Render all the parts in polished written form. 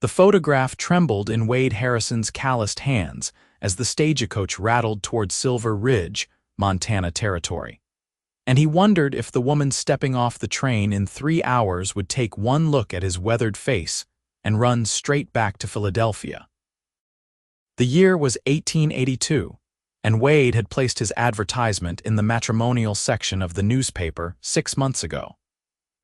The photograph trembled in Wade Harrison's calloused hands as the stagecoach rattled toward Silver Ridge, Montana territory. And he wondered if the woman stepping off the train in 3 hours would take one look at his weathered face and run straight back to Philadelphia. The year was 1882, and Wade had placed his advertisement in the matrimonial section of the newspaper 6 months ago,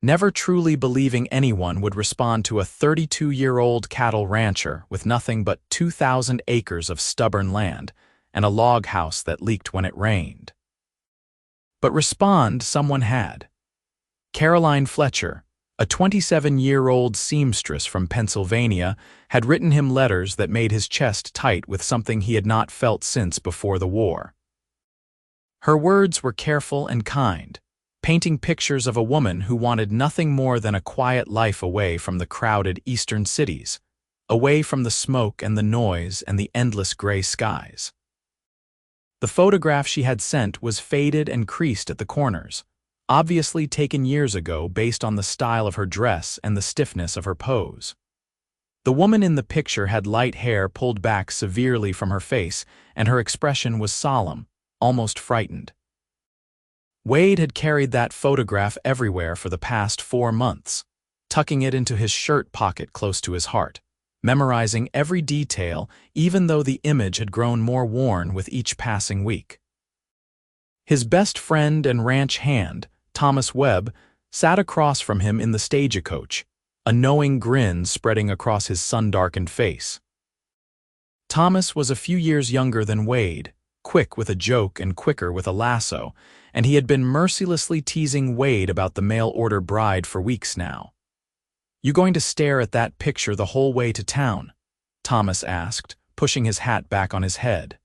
never truly believing anyone would respond to a 32-year-old cattle rancher with nothing but 2,000 acres of stubborn land and a log house that leaked when it rained. But respond someone had. Caroline Fletcher, a 27-year-old seamstress from Pennsylvania, had written him letters that made his chest tight with something he had not felt since before the war. Her words were careful and kind, painting pictures of a woman who wanted nothing more than a quiet life away from the crowded eastern cities, away from the smoke and the noise and the endless gray skies. The photograph she had sent was faded and creased at the corners, obviously taken years ago based on the style of her dress and the stiffness of her pose. The woman in the picture had light hair pulled back severely from her face, and her expression was solemn, almost frightened. Wade had carried that photograph everywhere for the past 4 months, tucking it into his shirt pocket close to his heart, memorizing every detail even though the image had grown more worn with each passing week. His best friend and ranch hand, Thomas Webb, sat across from him in the stagecoach, a knowing grin spreading across his sun-darkened face. Thomas was a few years younger than Wade, quick with a joke and quicker with a lasso, and he had been mercilessly teasing Wade about the mail-order bride for weeks now. "You going to stare at that picture the whole way to town?" Thomas asked, pushing his hat back on his head.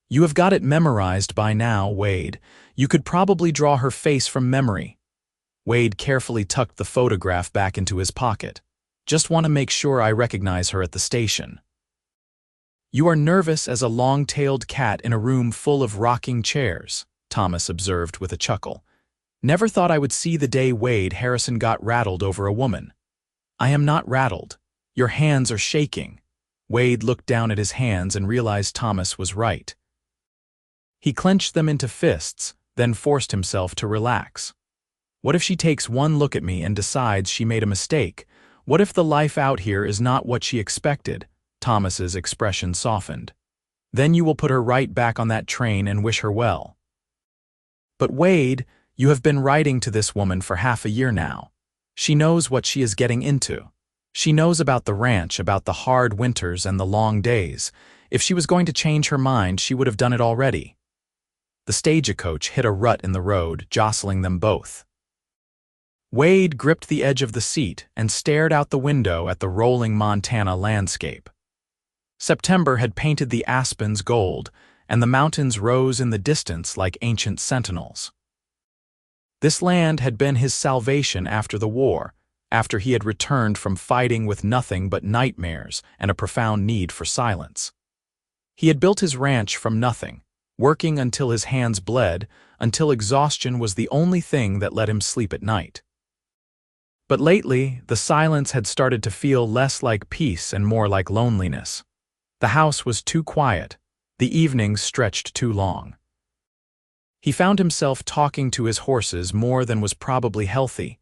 "You have got it memorized by now, Wade. You could probably draw her face from memory." Wade carefully tucked the photograph back into his pocket. "Just want to make sure I recognize her at the station." "You are nervous as a long-tailed cat in a room full of rocking chairs," Thomas observed with a chuckle. "Never thought I would see the day Wade Harrison got rattled over a woman." "I am not rattled. Your hands are shaking." Wade looked down at his hands and realized Thomas was right. He clenched them into fists, then forced himself to relax. "What if she takes one look at me and decides she made a mistake? What if the life out here is not what she expected?" Thomas's expression softened. "Then you will put her right back on that train and wish her well." "But Wade, you have been writing to this woman for half a year now. She knows what she is getting into. She knows about the ranch, about the hard winters and the long days. If she was going to change her mind, she would have done it already." The stagecoach hit a rut in the road, jostling them both. Wade gripped the edge of the seat and stared out the window at the rolling Montana landscape. September had painted the aspens gold, and the mountains rose in the distance like ancient sentinels. This land had been his salvation after the war, after he had returned from fighting with nothing but nightmares and a profound need for silence. He had built his ranch from nothing, working until his hands bled, until exhaustion was the only thing that let him sleep at night. But lately, the silence had started to feel less like peace and more like loneliness. The house was too quiet. The evenings stretched too long. He found himself talking to his horses more than was probably healthy,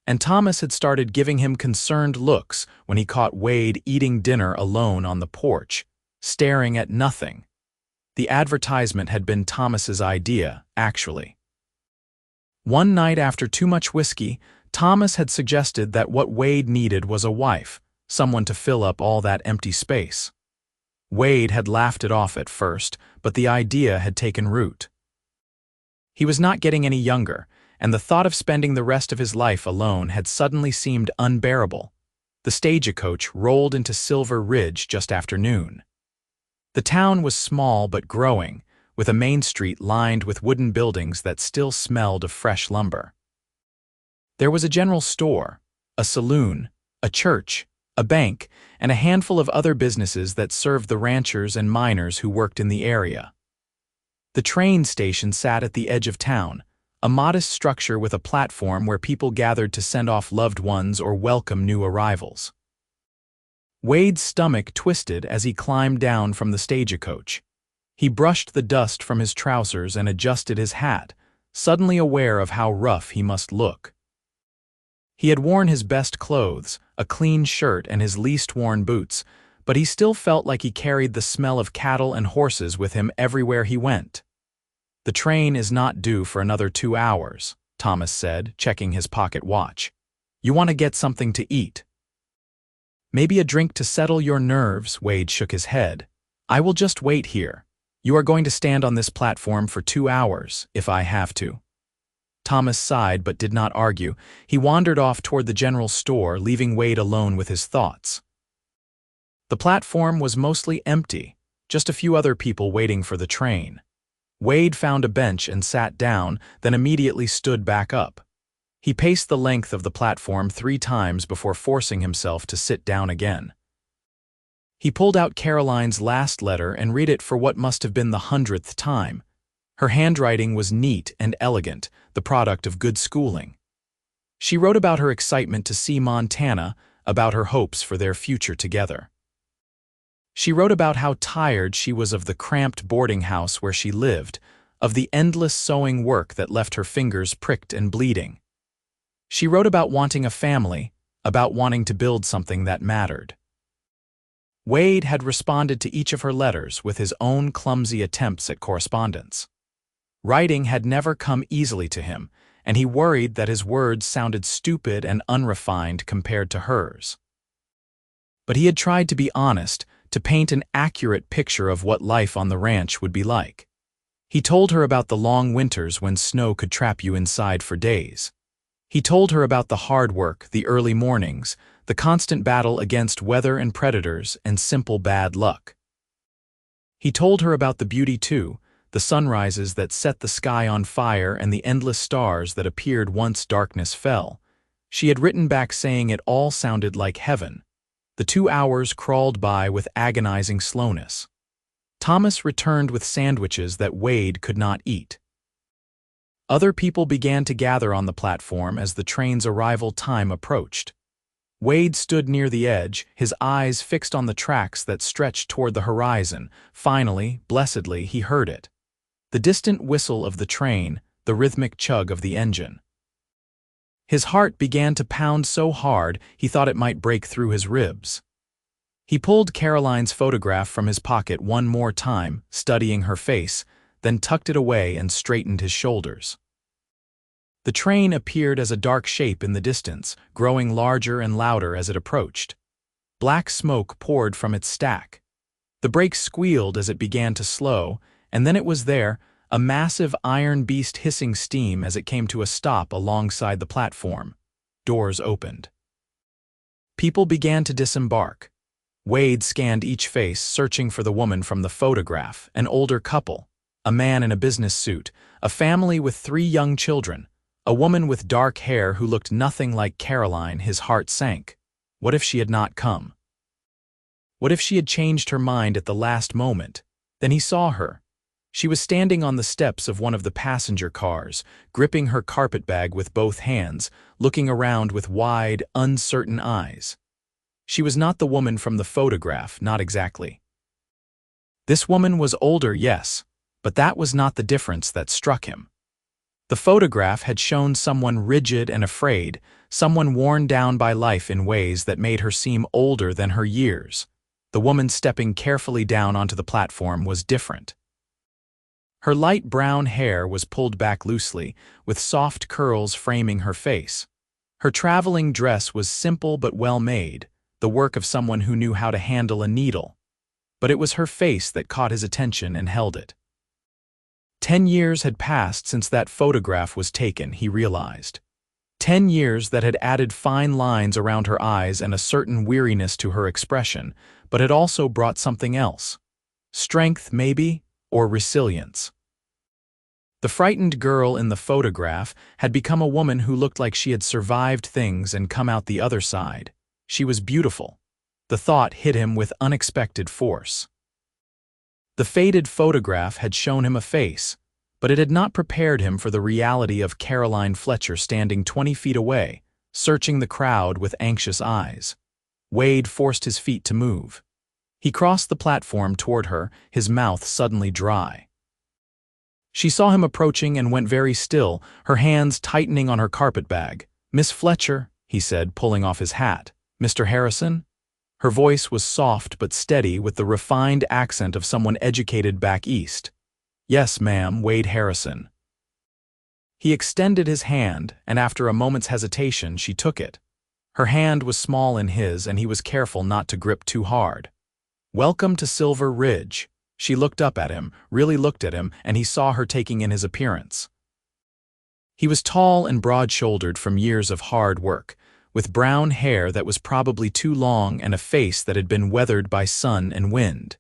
and Thomas had started giving him concerned looks when he caught Wade eating dinner alone on the porch, staring at nothing. The advertisement had been Thomas's idea, actually. One night after too much whiskey, Thomas had suggested that what Wade needed was a wife, someone to fill up all that empty space. Wade had laughed it off at first, but the idea had taken root. He was not getting any younger, and the thought of spending the rest of his life alone had suddenly seemed unbearable. The stagecoach rolled into Silver Ridge just after noon. The town was small but growing, with a main street lined with wooden buildings that still smelled of fresh lumber. There was a general store, a saloon, a church, a bank, and a handful of other businesses that served the ranchers and miners who worked in the area. The train station sat at the edge of town, a modest structure with a platform where people gathered to send off loved ones or welcome new arrivals. Wade's stomach twisted as he climbed down from the stagecoach. He brushed the dust from his trousers and adjusted his hat, suddenly aware of how rough he must look. He had worn his best clothes, a clean shirt and his least worn boots, but he still felt like he carried the smell of cattle and horses with him everywhere he went. "The train is not due for another 2 hours," Thomas said, checking his pocket watch. "You want to get something to eat?" "Maybe a drink to settle your nerves," Wade shook his head. "I will just wait here. You are going to stand on this platform for 2 hours, if I have to." Thomas sighed but did not argue. He wandered off toward the general store, leaving Wade alone with his thoughts. The platform was mostly empty, just a few other people waiting for the train. Wade found a bench and sat down, then immediately stood back up. He paced the length of the platform 3 times before forcing himself to sit down again. He pulled out Caroline's last letter and read it for what must have been the 100th time. Her handwriting was neat and elegant, the product of good schooling. She wrote about her excitement to see Montana, about her hopes for their future together. She wrote about how tired she was of the cramped boarding house where she lived, of the endless sewing work that left her fingers pricked and bleeding. She wrote about wanting a family, about wanting to build something that mattered. Wade had responded to each of her letters with his own clumsy attempts at correspondence. Writing had never come easily to him, and he worried that his words sounded stupid and unrefined compared to hers. But he had tried to be honest, to paint an accurate picture of what life on the ranch would be like. He told her about the long winters when snow could trap you inside for days. He told her about the hard work, the early mornings, the constant battle against weather and predators, and simple bad luck. He told her about the beauty too, the sunrises that set the sky on fire and the endless stars that appeared once darkness fell. She had written back saying it all sounded like heaven. The 2 hours crawled by with agonizing slowness. Thomas returned with sandwiches that Wade could not eat. Other people began to gather on the platform as the train's arrival time approached. Wade stood near the edge, his eyes fixed on the tracks that stretched toward the horizon. Finally, blessedly, he heard it. The distant whistle of the train, the rhythmic chug of the engine. His heart began to pound so hard he thought it might break through his ribs. He pulled Caroline's photograph from his pocket one more time, studying her face, then tucked it away and straightened his shoulders. The train appeared as a dark shape in the distance, growing larger and louder as it approached. Black smoke poured from its stack. The brakes squealed as it began to slow, and then it was there, a massive iron beast hissing steam as it came to a stop alongside the platform. Doors opened. People began to disembark. Wade scanned each face, searching for the woman from the photograph, an older couple, a man in a business suit, a family with 3 young children, a woman with dark hair who looked nothing like Caroline. His heart sank. What if she had not come? What if she had changed her mind at the last moment? Then he saw her. She was standing on the steps of one of the passenger cars, gripping her carpetbag with both hands, looking around with wide, uncertain eyes. She was not the woman from the photograph, not exactly. This woman was older, yes, but that was not the difference that struck him. The photograph had shown someone rigid and afraid, someone worn down by life in ways that made her seem older than her years. The woman stepping carefully down onto the platform was different. Her light brown hair was pulled back loosely, with soft curls framing her face. Her traveling dress was simple but well made, the work of someone who knew how to handle a needle. But it was her face that caught his attention and held it. 10 years had passed since that photograph was taken, he realized. 10 years that had added fine lines around her eyes and a certain weariness to her expression, but had also brought something else. Strength, maybe, or resilience. The frightened girl in the photograph had become a woman who looked like she had survived things and come out the other side. She was beautiful. The thought hit him with unexpected force. The faded photograph had shown him a face, but it had not prepared him for the reality of Caroline Fletcher standing 20 feet away, searching the crowd with anxious eyes. Wade forced his feet to move. He crossed the platform toward her, his mouth suddenly dry. She saw him approaching and went very still, her hands tightening on her carpetbag. "Miss Fletcher," he said, pulling off his hat. "Mr. Harrison?" Her voice was soft but steady, with the refined accent of someone educated back east. "Yes, ma'am, Wade Harrison." He extended his hand, and after a moment's hesitation, she took it. Her hand was small in his, and he was careful not to grip too hard. "Welcome to Silver Ridge." She looked up at him, really looked at him, and he saw her taking in his appearance. He was tall and broad-shouldered from years of hard work, with brown hair that was probably too long and a face that had been weathered by sun and wind.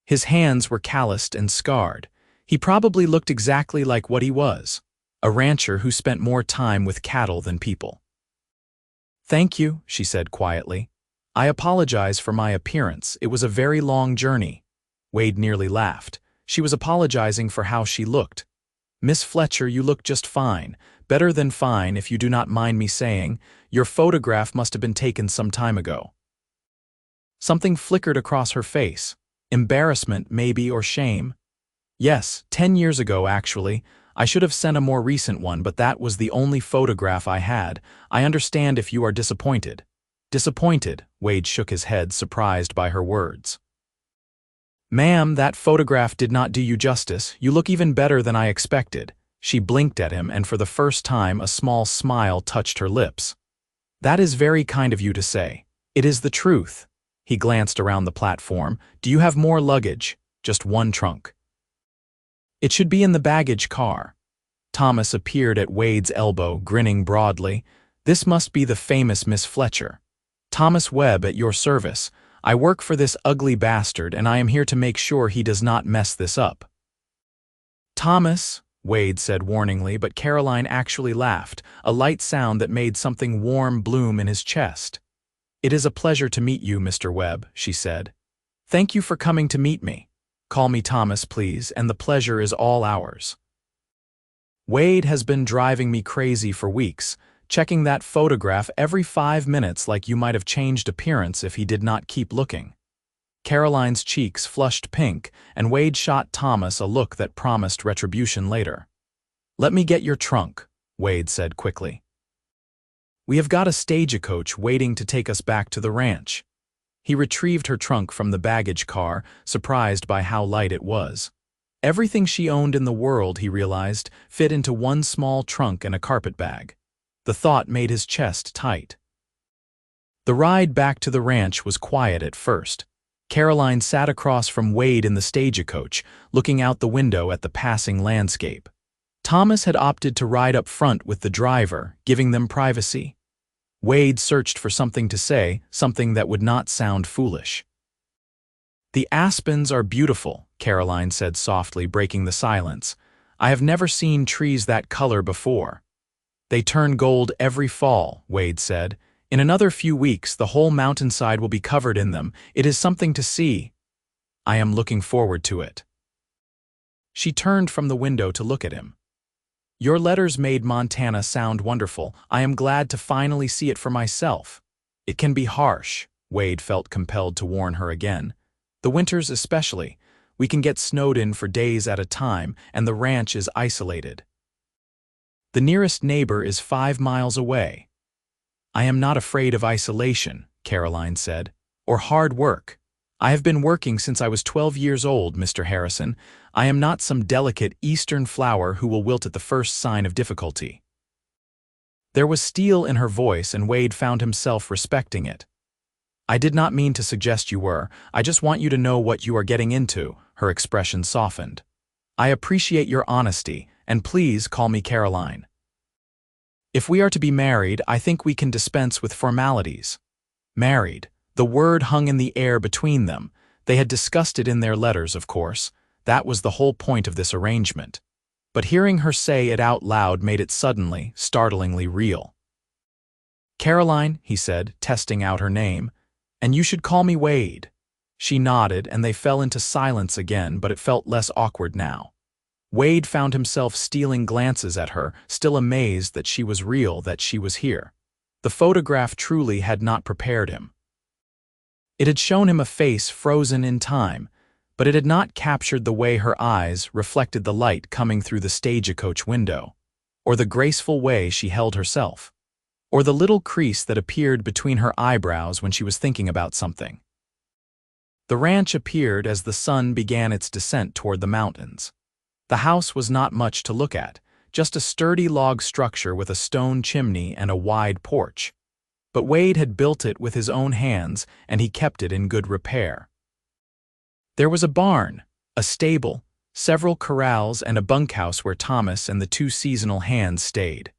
His hands were calloused and scarred. He probably looked exactly like what he was, a rancher who spent more time with cattle than people. "Thank you," she said quietly. "I apologize for my appearance. It was a very long journey." Wade nearly laughed. She was apologizing for how she looked. "Miss Fletcher, you look just fine. Better than fine, if you do not mind me saying. Your photograph must have been taken some time ago." Something flickered across her face. Embarrassment, maybe, or shame. "Yes, 10 years ago, actually. I should have sent a more recent one, but that was the only photograph I had. I understand if you are disappointed." "Disappointed?" Wade shook his head, surprised by her words. "Ma'am, that photograph did not do you justice. You look even better than I expected." She blinked at him, and for the first time a small smile touched her lips. "That is very kind of you to say. It is the truth." He glanced around the platform. "Do you have more luggage?" "Just one trunk." "It should be in the baggage car." Thomas appeared at Wade's elbow, grinning broadly. "This must be the famous Miss Fletcher. Thomas Webb at your service. I work for this ugly bastard, and I am here to make sure he does not mess this up." "Thomas," Wade said warningly, but Caroline actually laughed, a light sound that made something warm bloom in his chest. "It is a pleasure to meet you, Mr. Webb," she said. "Thank you for coming to meet me. Call me Thomas, please, and the pleasure is all ours." "Wade has been driving me crazy for weeks, checking that photograph every 5 minutes like you might have changed appearance if he did not keep looking." Caroline's cheeks flushed pink, and Wade shot Thomas a look that promised retribution later. "Let me get your trunk," Wade said quickly. "We have got a stagecoach waiting to take us back to the ranch." He retrieved her trunk from the baggage car, surprised by how light it was. Everything she owned in the world, he realized, fit into one small trunk and a carpetbag. The thought made his chest tight. The ride back to the ranch was quiet at first. Caroline sat across from Wade in the stagecoach, looking out the window at the passing landscape. Thomas had opted to ride up front with the driver, giving them privacy. Wade searched for something to say, something that would not sound foolish. "The aspens are beautiful," Caroline said softly, breaking the silence. "I have never seen trees that color before." "They turn gold every fall," Wade said. "In another few weeks, the whole mountainside will be covered in them. It is something to see. I am looking forward to it." She turned from the window to look at him. "Your letters made Montana sound wonderful. I am glad to finally see it for myself." "It can be harsh," Wade felt compelled to warn her again. "The winters especially. We can get snowed in for days at a time, and the ranch is isolated. The nearest neighbor is 5 miles away." "I am not afraid of isolation," Caroline said, "or hard work. I have been working since I was 12 years old, Mr. Harrison. I am not some delicate eastern flower who will wilt at the first sign of difficulty." There was steel in her voice, and Wade found himself respecting it. "I did not mean to suggest you were. I just want you to know what you are getting into." Her expression softened. "I appreciate your honesty, and please call me Caroline. If we are to be married, I think we can dispense with formalities." Married. The word hung in the air between them. They had discussed it in their letters, of course. That was the whole point of this arrangement. But hearing her say it out loud made it suddenly, startlingly real. "Caroline," he said, testing out her name, "and you should call me Wade." She nodded, and they fell into silence again, but it felt less awkward now. Wade found himself stealing glances at her, still amazed that she was real, that she was here. The photograph truly had not prepared him. It had shown him a face frozen in time, but it had not captured the way her eyes reflected the light coming through the stagecoach window, or the graceful way she held herself, or the little crease that appeared between her eyebrows when she was thinking about something. The ranch appeared as the sun began its descent toward the mountains. The house was not much to look at, just a sturdy log structure with a stone chimney and a wide porch. But Wade had built it with his own hands, and he kept it in good repair. There was a barn, a stable, several corrals, and a bunkhouse where Thomas and the two seasonal hands stayed.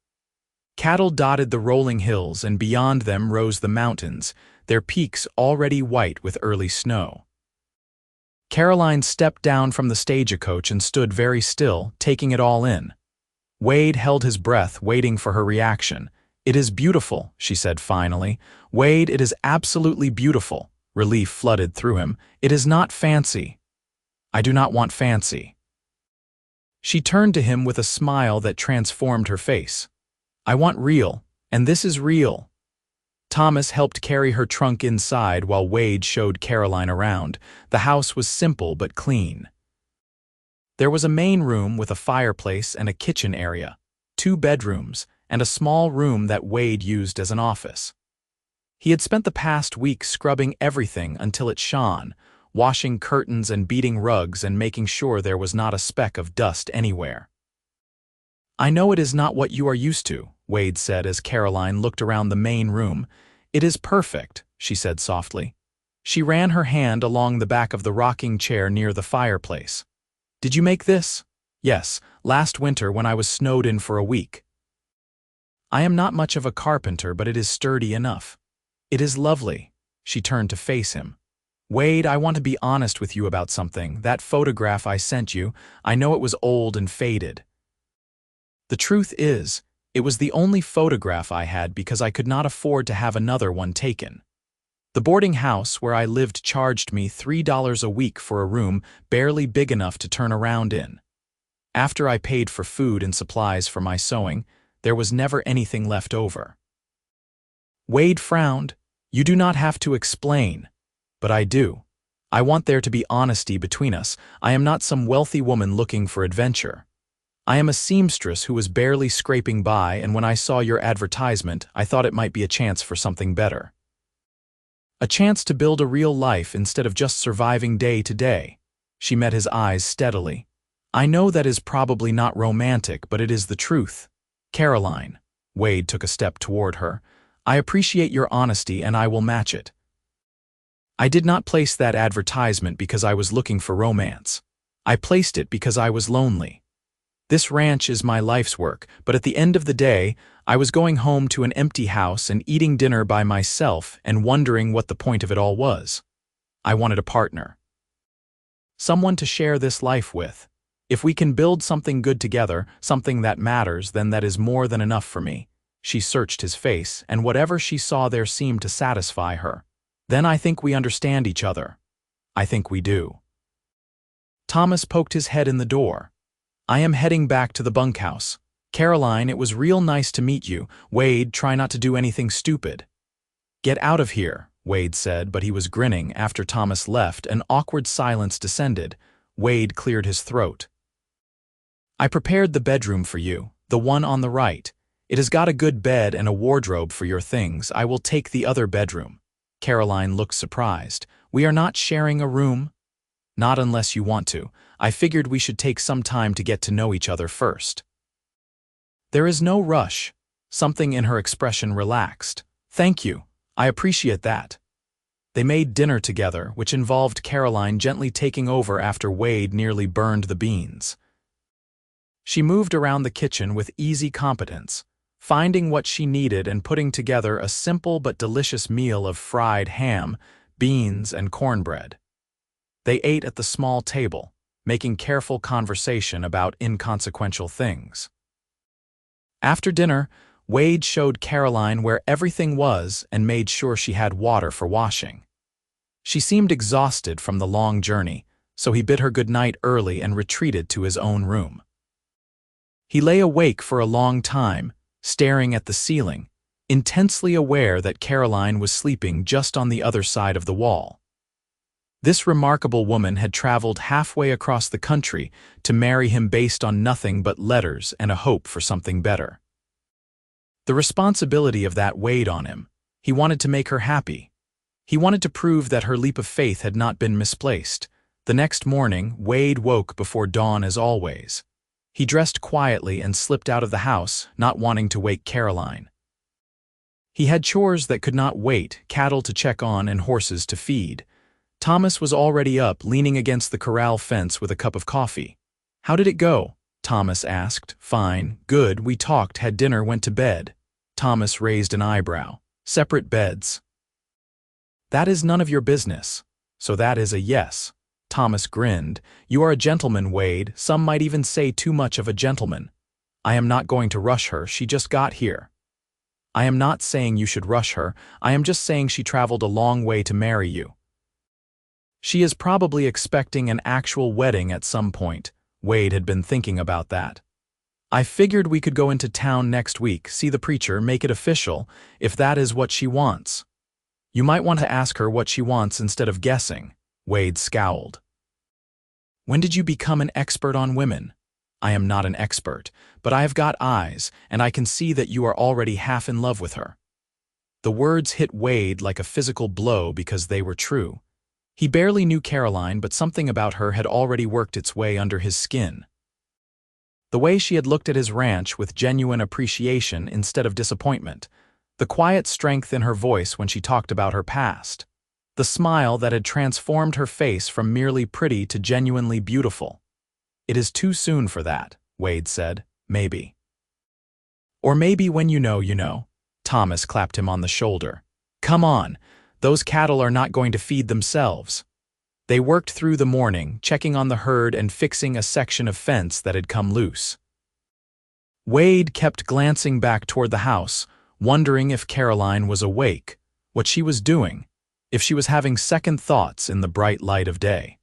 Cattle dotted the rolling hills, and beyond them rose the mountains, their peaks already white with early snow. Caroline stepped down from the stagecoach and stood very still, taking it all in. Wade held his breath, waiting for her reaction. "It is beautiful," she said finally. "Wade, it is absolutely beautiful." Relief flooded through him. "It is not fancy." "I do not want fancy." She turned to him with a smile that transformed her face. "I want real, and this is real." Thomas helped carry her trunk inside while Wade showed Caroline around. The house was simple but clean. There was a main room with a fireplace and a kitchen area, 2 bedrooms, and a small room that Wade used as an office. He had spent the past week scrubbing everything until it shone, washing curtains and beating rugs and making sure there was not a speck of dust anywhere. "I know it is not what you are used to," Wade said as Caroline looked around the main room. "It is perfect," she said softly. She ran her hand along the back of the rocking chair near the fireplace. "Did you make this?" "Yes, last winter when I was snowed in for a week." "I am not much of a carpenter, but it is sturdy enough." "It is lovely." She turned to face him. "Wade, I want to be honest with you about something. That photograph I sent you, I know it was old and faded. The truth is, it was the only photograph I had because I could not afford to have another one taken. The boarding house where I lived charged me $3 a week for a room barely big enough to turn around in. After I paid for food and supplies for my sewing, there was never anything left over." Wade frowned. "You do not have to explain." "But I do. I want there to be honesty between us. I am not some wealthy woman looking for adventure. I am a seamstress who was barely scraping by, and when I saw your advertisement, I thought it might be a chance for something better. A chance to build a real life instead of just surviving day to day." She met his eyes steadily. "I know that is probably not romantic, but it is the truth. Caroline," Wade took a step toward her, "I appreciate your honesty and I will match it. I did not place that advertisement because I was looking for romance. I placed it because I was lonely. This ranch is my life's work, but at the end of the day, I was going home to an empty house and eating dinner by myself and wondering what the point of it all was. I wanted a partner. Someone to share this life with. If we can build something good together, something that matters, then that is more than enough for me." She searched his face, and whatever she saw there seemed to satisfy her. "Then I think we understand each other." "I think we do." Thomas poked his head in the door. "I am heading back to the bunkhouse. Caroline, it was real nice to meet you. Wade, try not to do anything stupid." "Get out of here," Wade said, but he was grinning. After Thomas left, an awkward silence descended. Wade cleared his throat. "I prepared the bedroom for you, the one on the right. It has got a good bed and a wardrobe for your things. I will take the other bedroom." Caroline looked surprised. "We are not sharing a room?" "Not unless you want to. I figured we should take some time to get to know each other first." "There is no rush." Something in her expression relaxed. "Thank you. I appreciate that." They made dinner together, which involved Caroline gently taking over after Wade nearly burned the beans. She moved around the kitchen with easy competence, finding what she needed and putting together a simple but delicious meal of fried ham, beans, and cornbread. They ate at the small table, making careful conversation about inconsequential things. After dinner, Wade showed Caroline where everything was and made sure she had water for washing. She seemed exhausted from the long journey, so he bid her good night early and retreated to his own room. He lay awake for a long time, staring at the ceiling, intensely aware that Caroline was sleeping just on the other side of the wall. This remarkable woman had traveled halfway across the country to marry him based on nothing but letters and a hope for something better. The responsibility of that weighed on him. He wanted to make her happy. He wanted to prove that her leap of faith had not been misplaced. The next morning, Wade woke before dawn as always. He dressed quietly and slipped out of the house, not wanting to wake Caroline. He had chores that could not wait, cattle to check on and horses to feed. Thomas was already up, leaning against the corral fence with a cup of coffee. "How did it go?" Thomas asked. "Fine, good, we talked, had dinner, went to bed." Thomas raised an eyebrow. "Separate beds." "That is none of your business." "So that is a yes." Thomas grinned. "You are a gentleman, Wade, some might even say too much of a gentleman. I am not going to rush her, she just got here." "I am not saying you should rush her, I am just saying she traveled a long way to marry you. She is probably expecting an actual wedding at some point." Wade had been thinking about that. "I figured we could go into town next week, see the preacher, make it official, if that is what she wants." "You might want to ask her what she wants instead of guessing." Wade scowled. "When did you become an expert on women?" "I am not an expert, but I have got eyes, and I can see that you are already half in love with her." The words hit Wade like a physical blow because they were true. He barely knew Caroline, but something about her had already worked its way under his skin. The way she had looked at his ranch with genuine appreciation instead of disappointment, the quiet strength in her voice when she talked about her past, the smile that had transformed her face from merely pretty to genuinely beautiful. "It is too soon for that," Wade said. "Maybe. Or maybe when you know." Thomas clapped him on the shoulder. "Come on. Those cattle are not going to feed themselves." They worked through the morning, checking on the herd and fixing a section of fence that had come loose. Wade kept glancing back toward the house, wondering if Caroline was awake, what she was doing, if she was having second thoughts in the bright light of day.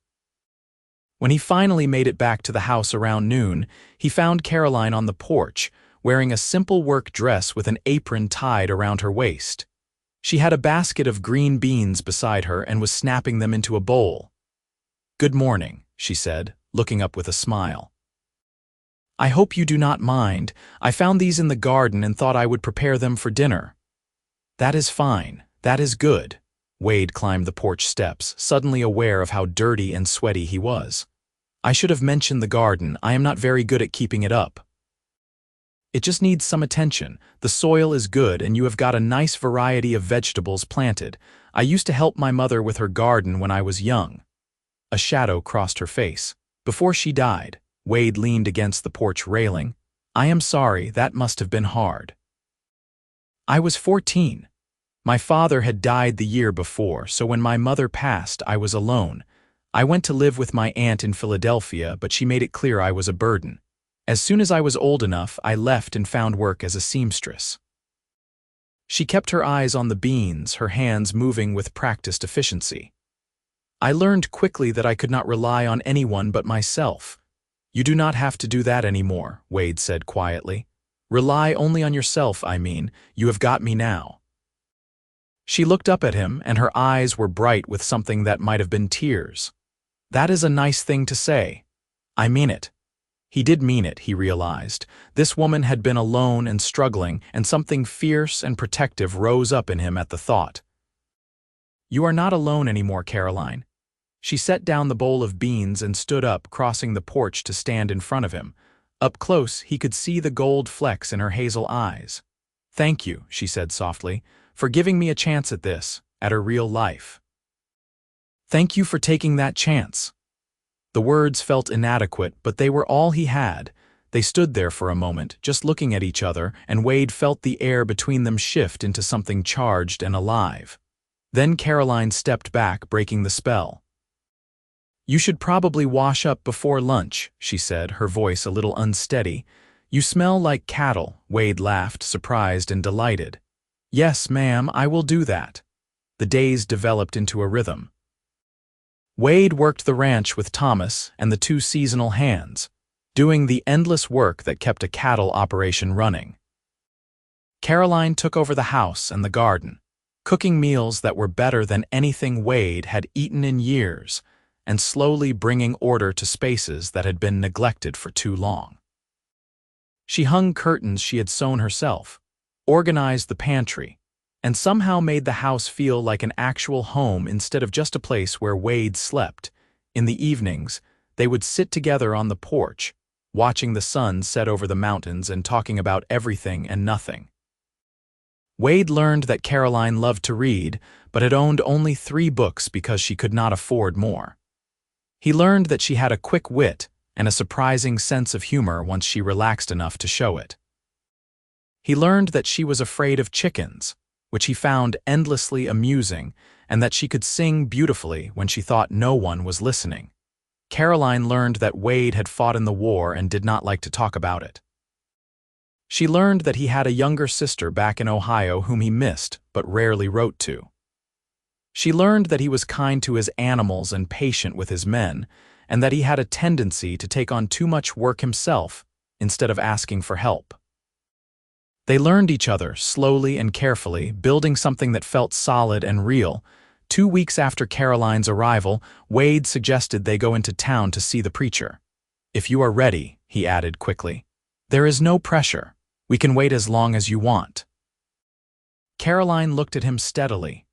When he finally made it back to the house around noon, he found Caroline on the porch, wearing a simple work dress with an apron tied around her waist. She had a basket of green beans beside her and was snapping them into a bowl. "Good morning," she said, looking up with a smile. "I hope you do not mind. I found these in the garden and thought I would prepare them for dinner." "That is fine. That is good." Wade climbed the porch steps, suddenly aware of how dirty and sweaty he was. "I should have mentioned the garden. I am not very good at keeping it up. It just needs some attention. The soil is good and you have got a nice variety of vegetables planted. I used to help my mother with her garden when I was young." A shadow crossed her face. "Before she died." Wade leaned against the porch railing. "I am sorry, that must have been hard." "I was 14. My father had died the year before, so when my mother passed, I was alone. I went to live with my aunt in Philadelphia, but she made it clear I was a burden. As soon as I was old enough, I left and found work as a seamstress." She kept her eyes on the beans, her hands moving with practiced efficiency. "I learned quickly that I could not rely on anyone but myself." "You do not have to do that anymore," Wade said quietly. "Rely only on yourself, I mean. You have got me now." She looked up at him, and her eyes were bright with something that might have been tears. "That is a nice thing to say." "I mean it." He did mean it, he realized. This woman had been alone and struggling, and something fierce and protective rose up in him at the thought. "You are not alone anymore, Caroline." She set down the bowl of beans and stood up, crossing the porch to stand in front of him. Up close, he could see the gold flecks in her hazel eyes. "Thank you," she said softly, "for giving me a chance at this, at her real life." "Thank you for taking that chance." The words felt inadequate, but they were all he had. They stood there for a moment, just looking at each other, and Wade felt the air between them shift into something charged and alive. Then Caroline stepped back, breaking the spell. "You should probably wash up before lunch," she said, her voice a little unsteady. "You smell like cattle," Wade laughed, surprised and delighted. "Yes, ma'am, I will do that." The days developed into a rhythm. Wade worked the ranch with Thomas and the two seasonal hands, doing the endless work that kept a cattle operation running. Caroline took over the house and the garden, cooking meals that were better than anything Wade had eaten in years, and slowly bringing order to spaces that had been neglected for too long. She hung curtains she had sewn herself, organized the pantry, and somehow made the house feel like an actual home instead of just a place where Wade slept. In the evenings, they would sit together on the porch, watching the sun set over the mountains and talking about everything and nothing. Wade learned that Caroline loved to read, but had owned only 3 books because she could not afford more. He learned that she had a quick wit and a surprising sense of humor once she relaxed enough to show it. He learned that she was afraid of chickens, which he found endlessly amusing, and that she could sing beautifully when she thought no one was listening. Caroline learned that Wade had fought in the war and did not like to talk about it. She learned that he had a younger sister back in Ohio whom he missed but rarely wrote to. She learned that he was kind to his animals and patient with his men, and that he had a tendency to take on too much work himself instead of asking for help. They learned each other slowly and carefully, building something that felt solid and real. 2 weeks after Caroline's arrival, Wade suggested they go into town to see the preacher. "If you are ready," he added quickly. "There is no pressure. We can wait as long as you want." Caroline looked at him steadily.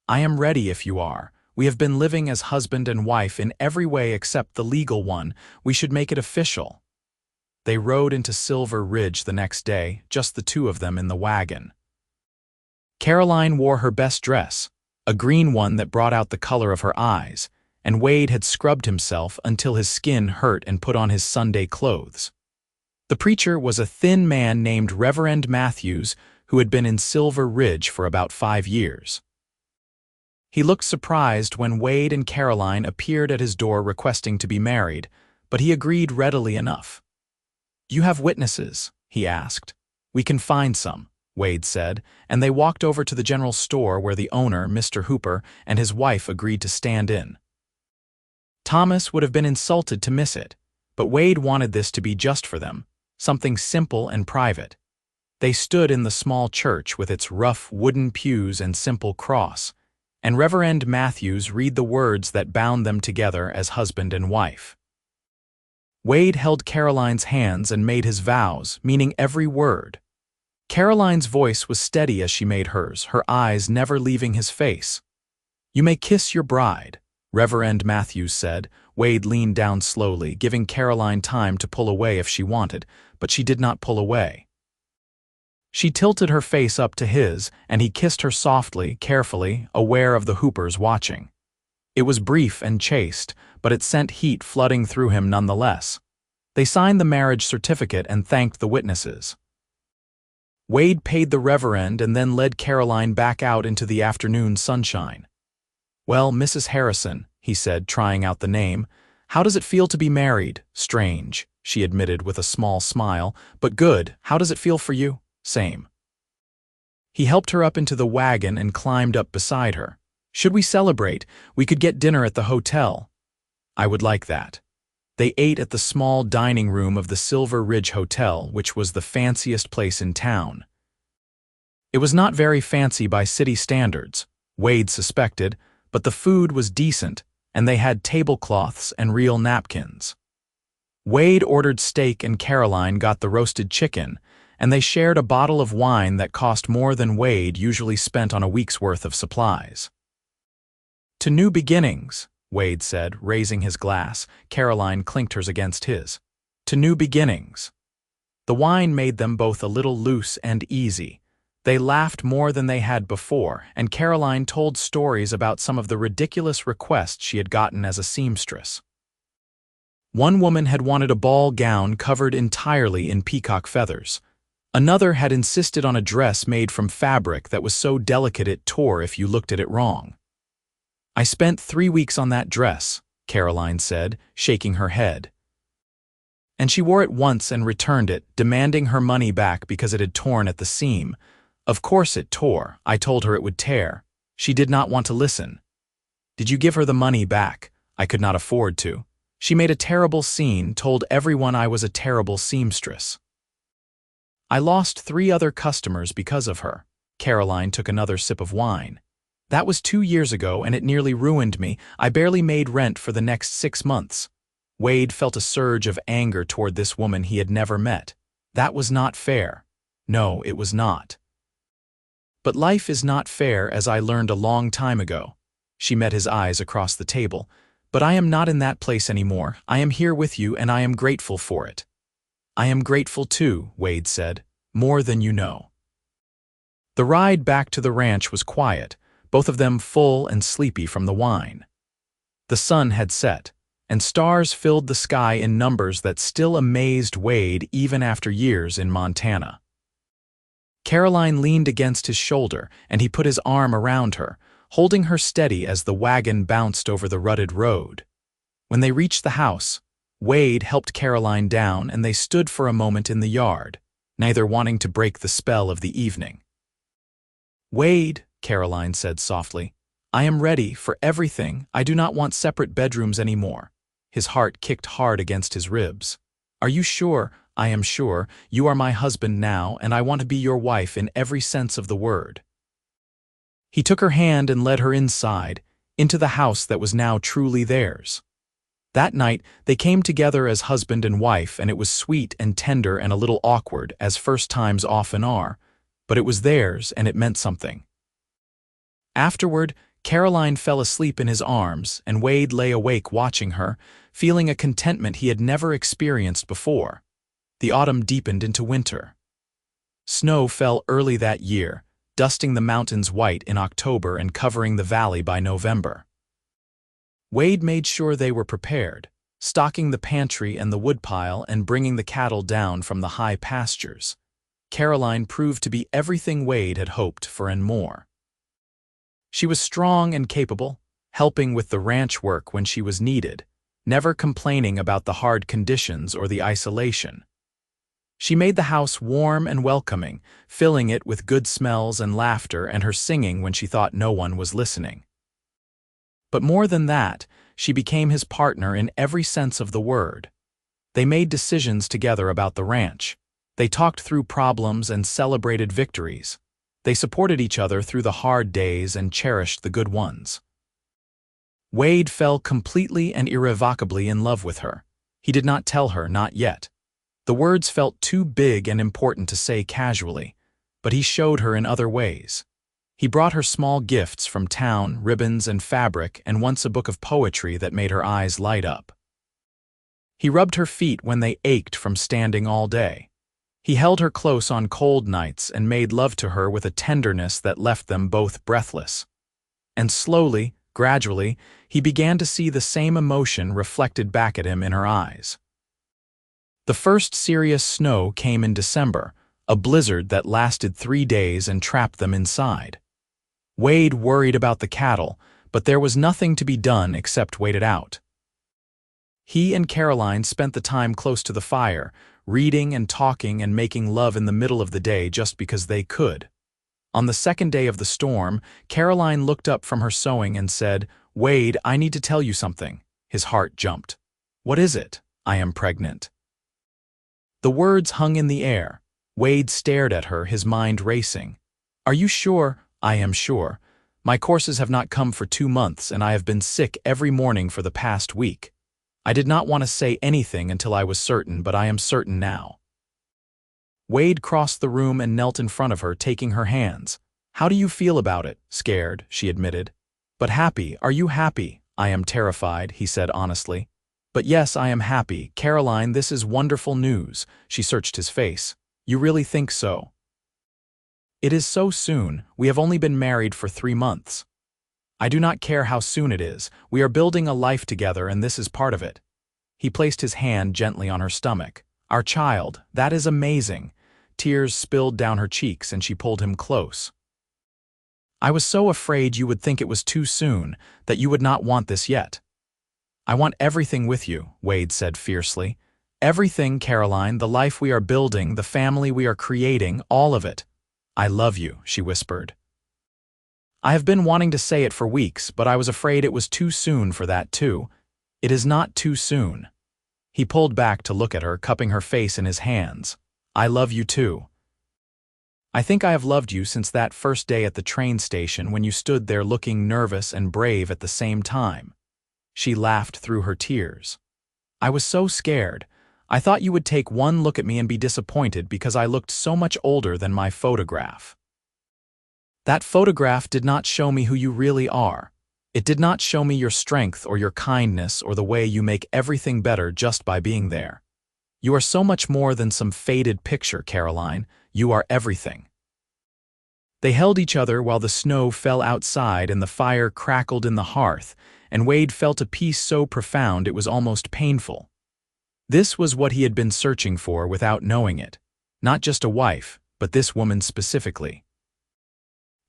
"I am ready if you are. We have been living as husband and wife in every way except the legal one. We should make it official." They rode into Silver Ridge the next day, just the 2 of them in the wagon. Caroline wore her best dress, a green one that brought out the color of her eyes, and Wade had scrubbed himself until his skin hurt and put on his Sunday clothes. The preacher was a thin man named Reverend Matthews who had been in Silver Ridge for about 5 years. He looked surprised when Wade and Caroline appeared at his door requesting to be married, but he agreed readily enough. "You have witnesses?" he asked. "We can find some," Wade said, and they walked over to the general store where the owner, Mr. Hooper, and his wife agreed to stand in. Thomas would have been insulted to miss it, but Wade wanted this to be just for them, something simple and private. They stood in the small church with its rough wooden pews and simple cross, and Reverend Matthews read the words that bound them together as husband and wife. Wade held Caroline's hands and made his vows, meaning every word. Caroline's voice was steady as she made hers, her eyes never leaving his face. "You may kiss your bride," Reverend Matthews said. Wade leaned down slowly, giving Caroline time to pull away if she wanted, but she did not pull away. She tilted her face up to his, and he kissed her softly, carefully, aware of the Hoopers watching. It was brief and chaste, but it sent heat flooding through him nonetheless. They signed the marriage certificate and thanked the witnesses. Wade paid the reverend and then led Caroline back out into the afternoon sunshine. "Well, Mrs. Harrison," he said, trying out the name, "how does it feel to be married?" "Strange," she admitted with a small smile, "but good. How does it feel for you?" "Same." He helped her up into the wagon and climbed up beside her. "Should we celebrate? We could get dinner at the hotel." "I would like that." They ate at the small dining room of the Silver Ridge Hotel, which was the fanciest place in town. It was not very fancy by city standards, Wade suspected, but the food was decent, and they had tablecloths and real napkins. Wade ordered steak and Caroline got the roasted chicken, and they shared a bottle of wine that cost more than Wade usually spent on a week's worth of supplies. "To new beginnings," Wade said, raising his glass. Caroline clinked hers against his. "To new beginnings." The wine made them both a little loose and easy. They laughed more than they had before, and Caroline told stories about some of the ridiculous requests she had gotten as a seamstress. One woman had wanted a ball gown covered entirely in peacock feathers. Another had insisted on a dress made from fabric that was so delicate it tore if you looked at it wrong. "I spent 3 weeks on that dress," Caroline said, shaking her head. "And she wore it once and returned it, demanding her money back because it had torn at the seam. Of course it tore. I told her it would tear. She did not want to listen. Did you give her the money back? I could not afford to. She made a terrible scene, told everyone I was a terrible seamstress." I lost 3 other customers because of her. Caroline took another sip of wine. That was 2 years ago and it nearly ruined me. I barely made rent for the next 6 months. Wade felt a surge of anger toward this woman he had never met. That was not fair. No, it was not. But life is not fair, as I learned a long time ago. She met his eyes across the table. But I am not in that place anymore. I am here with you and I am grateful for it. I am grateful too, Wade said, more than you know. The ride back to the ranch was quiet, both of them full and sleepy from the wine. The sun had set, and stars filled the sky in numbers that still amazed Wade even after years in Montana. Caroline leaned against his shoulder, and he put his arm around her, holding her steady as the wagon bounced over the rutted road. When they reached the house, Wade helped Caroline down and they stood for a moment in the yard, neither wanting to break the spell of the evening. "Wade," Caroline said softly, "I am ready for everything. I do not want separate bedrooms anymore." His heart kicked hard against his ribs. "Are you sure?" "I am sure. You are my husband now, and I want to be your wife in every sense of the word." He took her hand and led her inside, into the house that was now truly theirs. That night, they came together as husband and wife, and it was sweet and tender and a little awkward, as first times often are, but it was theirs and it meant something. Afterward, Caroline fell asleep in his arms, and Wade lay awake watching her, feeling a contentment he had never experienced before. The autumn deepened into winter. Snow fell early that year, dusting the mountains white in October and covering the valley by November. Wade made sure they were prepared, stocking the pantry and the woodpile and bringing the cattle down from the high pastures. Caroline proved to be everything Wade had hoped for and more. She was strong and capable, helping with the ranch work when she was needed, never complaining about the hard conditions or the isolation. She made the house warm and welcoming, filling it with good smells and laughter and her singing when she thought no one was listening. But more than that, she became his partner in every sense of the word. They made decisions together about the ranch. They talked through problems and celebrated victories. They supported each other through the hard days and cherished the good ones. Wade fell completely and irrevocably in love with her. He did not tell her, not yet. The words felt too big and important to say casually, but he showed her in other ways. He brought her small gifts from town, ribbons and fabric, and once a book of poetry that made her eyes light up. He rubbed her feet when they ached from standing all day. He held her close on cold nights and made love to her with a tenderness that left them both breathless. And slowly, gradually, he began to see the same emotion reflected back at him in her eyes. The first serious snow came in December, a blizzard that lasted 3 days and trapped them inside. Wade worried about the cattle, but there was nothing to be done except wait it out. He and Caroline spent the time close to the fire, reading and talking and making love in the middle of the day just because they could. On the second day of the storm, Caroline looked up from her sewing and said, "Wade, I need to tell you something." His heart jumped. "What is it?" "I am pregnant." The words hung in the air. Wade stared at her, his mind racing. "Are you sure?" "I am sure. My courses have not come for 2 months and I have been sick every morning for the past week. I did not want to say anything until I was certain, but I am certain now." Wade crossed the room and knelt in front of her, taking her hands. "How do you feel about it?" "Scared," she admitted. "But happy. Are you happy?" "I am terrified," he said honestly. "But yes, I am happy. Caroline, this is wonderful news." She searched his face. "You really think so?" "It is so soon. We have only been married for 3 months. I do not care how soon it is. We are building a life together and this is part of it." He placed his hand gently on her stomach. "Our child, that is amazing." Tears spilled down her cheeks and she pulled him close. "I was so afraid you would think it was too soon, that you would not want this yet." "I want everything with you," Wade said fiercely. "Everything, Caroline, the life we are building, the family we are creating, all of it." "I love you," she whispered. "I have been wanting to say it for weeks, but I was afraid it was too soon for that too." "It is not too soon." He pulled back to look at her, cupping her face in his hands. "I love you too." I think I have loved you since that first day at the train station when you stood there looking nervous and brave at the same time." She laughed through her tears. "I was so scared. I thought you would take one look at me and be disappointed because I looked so much older than my photograph. That photograph did not show me who you really are. It did not show me your strength or your kindness or the way you make everything better just by being there. You are so much more than some faded picture, Caroline. You are everything." They held each other while the snow fell outside and the fire crackled in the hearth, and Wade felt a peace so profound it was almost painful. This was what he had been searching for without knowing it. Not just a wife, but this woman specifically.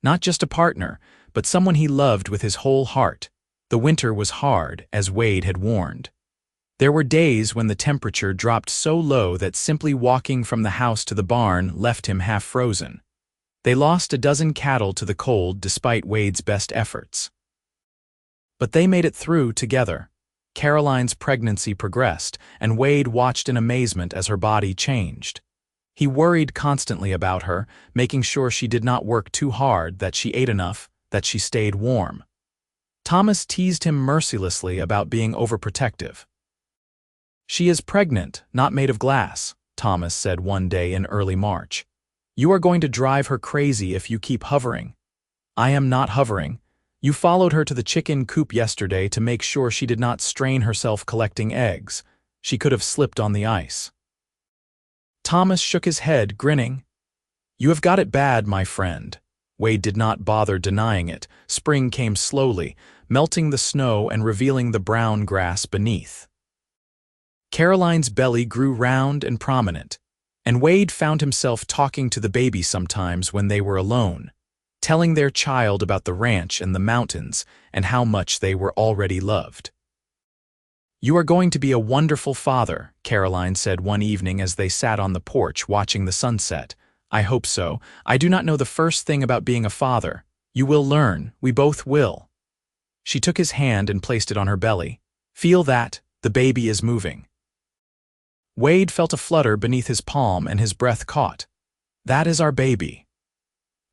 Not just a partner, but someone he loved with his whole heart. The winter was hard, as Wade had warned. There were days when the temperature dropped so low that simply walking from the house to the barn left him half frozen. They lost a dozen cattle to the cold despite Wade's best efforts. But they made it through together. Caroline's pregnancy progressed, and Wade watched in amazement as her body changed. He worried constantly about her, making sure she did not work too hard, that she ate enough, that she stayed warm. Thomas teased him mercilessly about being overprotective. "She is pregnant, not made of glass," Thomas said one day in early March. "You are going to drive her crazy if you keep hovering." "I am not hovering. You followed her to the chicken coop yesterday to make sure she did not strain herself collecting eggs. She could have slipped on the ice." Thomas shook his head, grinning. "You have got it bad, my friend." Wade did not bother denying it. Spring came slowly, melting the snow and revealing the brown grass beneath. Caroline's belly grew round and prominent, and Wade found himself talking to the baby sometimes when they were alone, telling their child about the ranch and the mountains and how much they were already loved. "You are going to be a wonderful father," Caroline said one evening as they sat on the porch watching the sunset. "I hope so. I do not know the first thing about being a father. You will learn. We both will." She took his hand and placed it on her belly. "Feel that? The baby is moving." Wade felt a flutter beneath his palm and his breath caught. "That is our baby."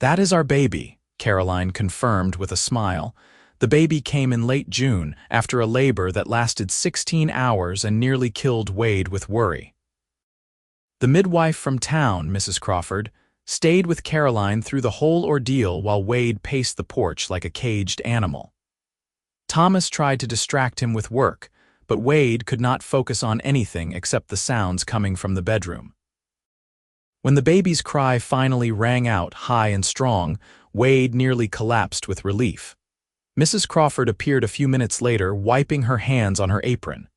"That is our baby," Caroline confirmed with a smile. The baby came in late June, after a labor that lasted 16 hours and nearly killed Wade with worry. The midwife from town, Mrs. Crawford, stayed with Caroline through the whole ordeal while Wade paced the porch like a caged animal. Thomas tried to distract him with work, but Wade could not focus on anything except the sounds coming from the bedroom. When the baby's cry finally rang out high and strong, Wade nearly collapsed with relief. Mrs. Crawford appeared a few minutes later, wiping her hands on her apron.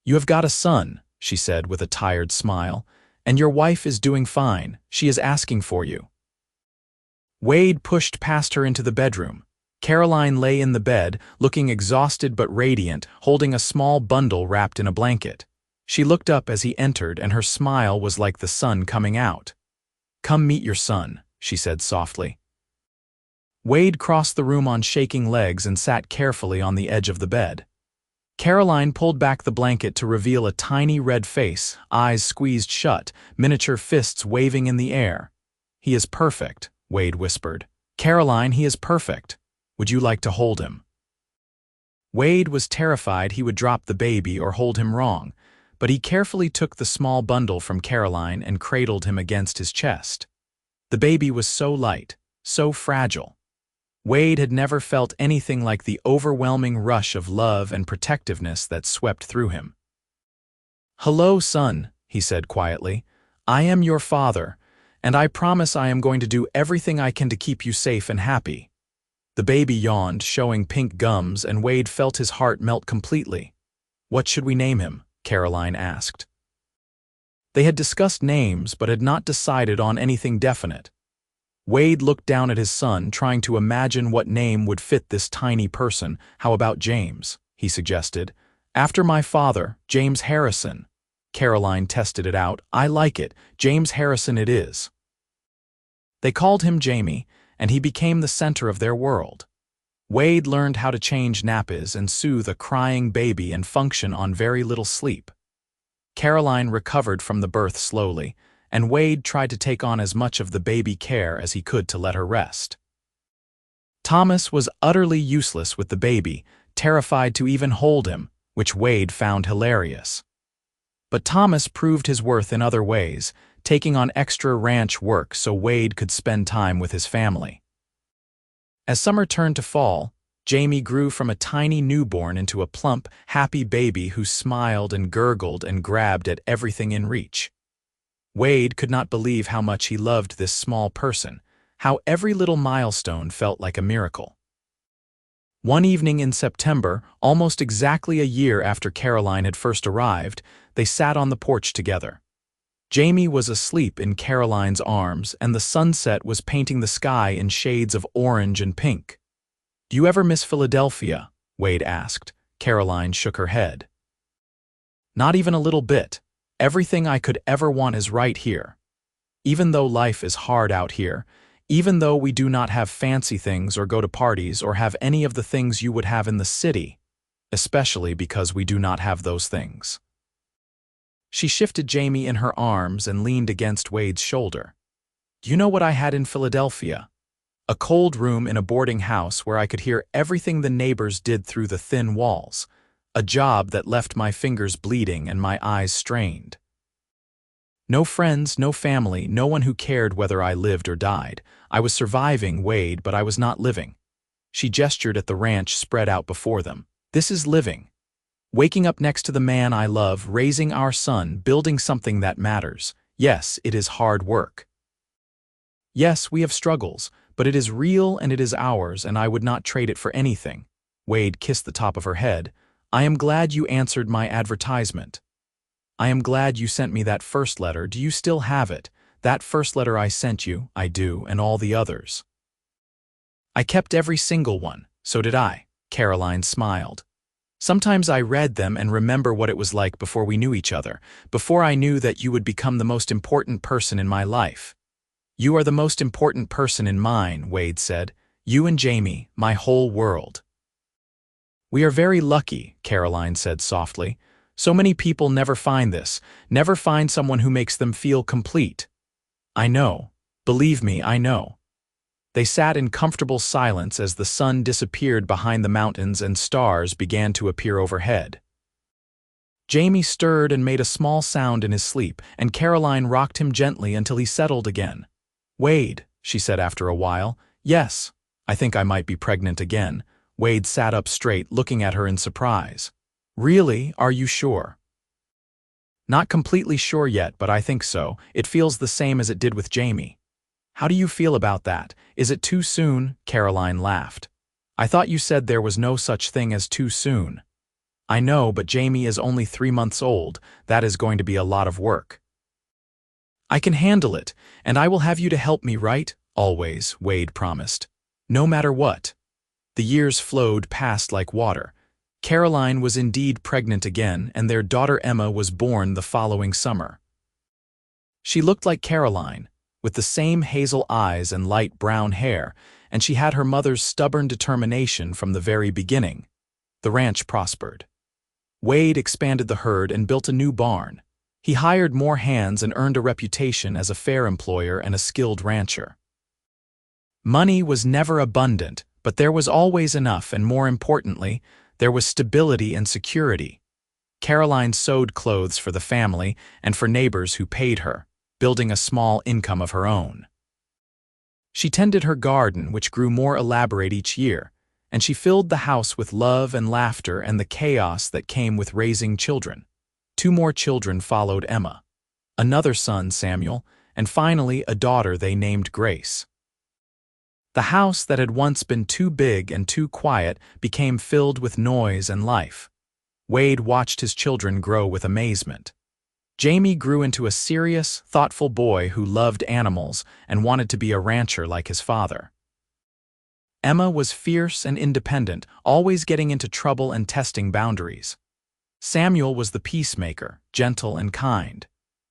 "You have got a son," she said with a tired smile, "and your wife is doing fine. She is asking for you." Wade pushed past her into the bedroom. Caroline lay in the bed, looking exhausted but radiant, holding a small bundle wrapped in a blanket. She looked up as he entered, and her smile was like the sun coming out. "Come meet your son," she said softly. Wade crossed the room on shaking legs and sat carefully on the edge of the bed. Caroline pulled back the blanket to reveal a tiny red face, eyes squeezed shut, miniature fists waving in the air. "He is perfect," Wade whispered. "Caroline, he is perfect. Would you like to hold him?" Wade was terrified he would drop the baby or hold him wrong, but he carefully took the small bundle from Caroline and cradled him against his chest. The baby was so light, so fragile. Wade had never felt anything like the overwhelming rush of love and protectiveness that swept through him. "Hello, son," he said quietly. "I am your father, and I promise I am going to do everything I can to keep you safe and happy." The baby yawned, showing pink gums, and Wade felt his heart melt completely. "What should we name him?" Caroline asked. They had discussed names but had not decided on anything definite. Wade looked down at his son, trying to imagine what name would fit this tiny person. "How about James?" he suggested. "After my father, James Harrison." Caroline tested it out. "I like it. James Harrison it is." They called him Jamie, and he became the center of their world. Wade learned how to change nappies and soothe a crying baby and function on very little sleep. Caroline recovered from the birth slowly, and Wade tried to take on as much of the baby care as he could to let her rest. Thomas was utterly useless with the baby, terrified to even hold him, which Wade found hilarious. But Thomas proved his worth in other ways, taking on extra ranch work so Wade could spend time with his family. As summer turned to fall, Jamie grew from a tiny newborn into a plump, happy baby who smiled and gurgled and grabbed at everything in reach. Wade could not believe how much he loved this small person, how every little milestone felt like a miracle. One evening in September, almost exactly a year after Caroline had first arrived, they sat on the porch together. Jamie was asleep in Caroline's arms, and the sunset was painting the sky in shades of orange and pink. "Do you ever miss Philadelphia?" Wade asked. Caroline shook her head. "Not even a little bit. Everything I could ever want is right here. Even though life is hard out here, even though we do not have fancy things or go to parties or have any of the things you would have in the city, especially because we do not have those things." She shifted Jamie in her arms and leaned against Wade's shoulder. "Do you know what I had in Philadelphia? A cold room in a boarding house where I could hear everything the neighbors did through the thin walls. A job that left my fingers bleeding and my eyes strained. No friends, no family, no one who cared whether I lived or died. I was surviving, Wade, but I was not living." She gestured at the ranch spread out before them. "This is living. Waking up next to the man I love, raising our son, building something that matters. Yes, it is hard work. Yes, we have struggles, but it is real and it is ours, and I would not trade it for anything." Wade kissed the top of her head. "I am glad you answered my advertisement. I am glad you sent me that first letter. Do you still have it? That first letter I sent you, I do, and all the others." "I kept every single one, so did I," Caroline smiled. "Sometimes I read them and remember what it was like before we knew each other, before I knew that you would become the most important person in my life." "You are the most important person in mine," Wade said. "You and Jamie, my whole world." "We are very lucky," Caroline said softly. "So many people never find this, never find someone who makes them feel complete." "I know. Believe me, I know." They sat in comfortable silence as the sun disappeared behind the mountains and stars began to appear overhead. Jamie stirred and made a small sound in his sleep, and Caroline rocked him gently until he settled again. "Wade," she said after a while. "Yes, I think I might be pregnant again." Wade sat up straight, looking at her in surprise. "Really? Are you sure?" "Not completely sure yet, but I think so. It feels the same as it did with Jamie." "How do you feel about that? Is it too soon?" Caroline laughed. "I thought you said there was no such thing as too soon." "I know, but Jamie is only 3 months old. That is going to be a lot of work." "I can handle it, and I will have you to help me, right? Always," Wade promised. "No matter what." The years flowed past like water. Caroline was indeed pregnant again, and their daughter Emma was born the following summer. She looked like Caroline, with the same hazel eyes and light brown hair, and she had her mother's stubborn determination from the very beginning. The ranch prospered. Wade expanded the herd and built a new barn. He hired more hands and earned a reputation as a fair employer and a skilled rancher. Money was never abundant, but there was always enough, and more importantly, there was stability and security. Caroline sewed clothes for the family and for neighbors who paid her, building a small income of her own. She tended her garden, which grew more elaborate each year, and she filled the house with love and laughter and the chaos that came with raising children. 2 more children followed Emma. Another son, Samuel, and finally a daughter they named Grace. The house that had once been too big and too quiet became filled with noise and life. Wade watched his children grow with amazement. Jamie grew into a serious, thoughtful boy who loved animals and wanted to be a rancher like his father. Emma was fierce and independent, always getting into trouble and testing boundaries. Samuel was the peacemaker, gentle and kind.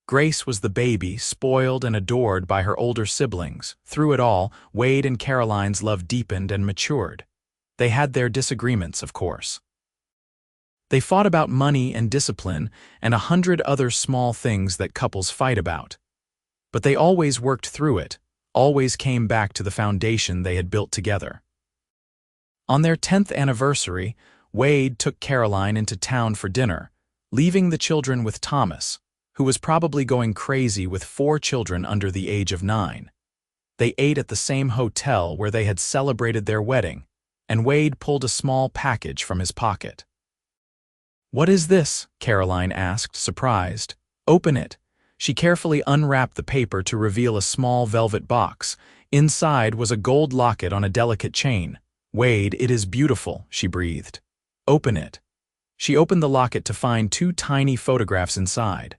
Grace was the baby, spoiled and adored by her older siblings. Through it all, Wade and Caroline's love deepened and matured. They had their disagreements, of course. They fought about money and discipline and 100 other small things that couples fight about. But they always worked through it, always came back to the foundation they had built together. On their 10th anniversary, Wade took Caroline into town for dinner, leaving the children with Thomas, who was probably going crazy with 4 children under the age of 9. They ate at the same hotel where they had celebrated their wedding, and Wade pulled a small package from his pocket. "What is this?" Caroline asked, surprised. "Open it." She carefully unwrapped the paper to reveal a small velvet box. Inside was a gold locket on a delicate chain. "Wade, it is beautiful," she breathed. "Open it." She opened the locket to find 2 tiny photographs inside.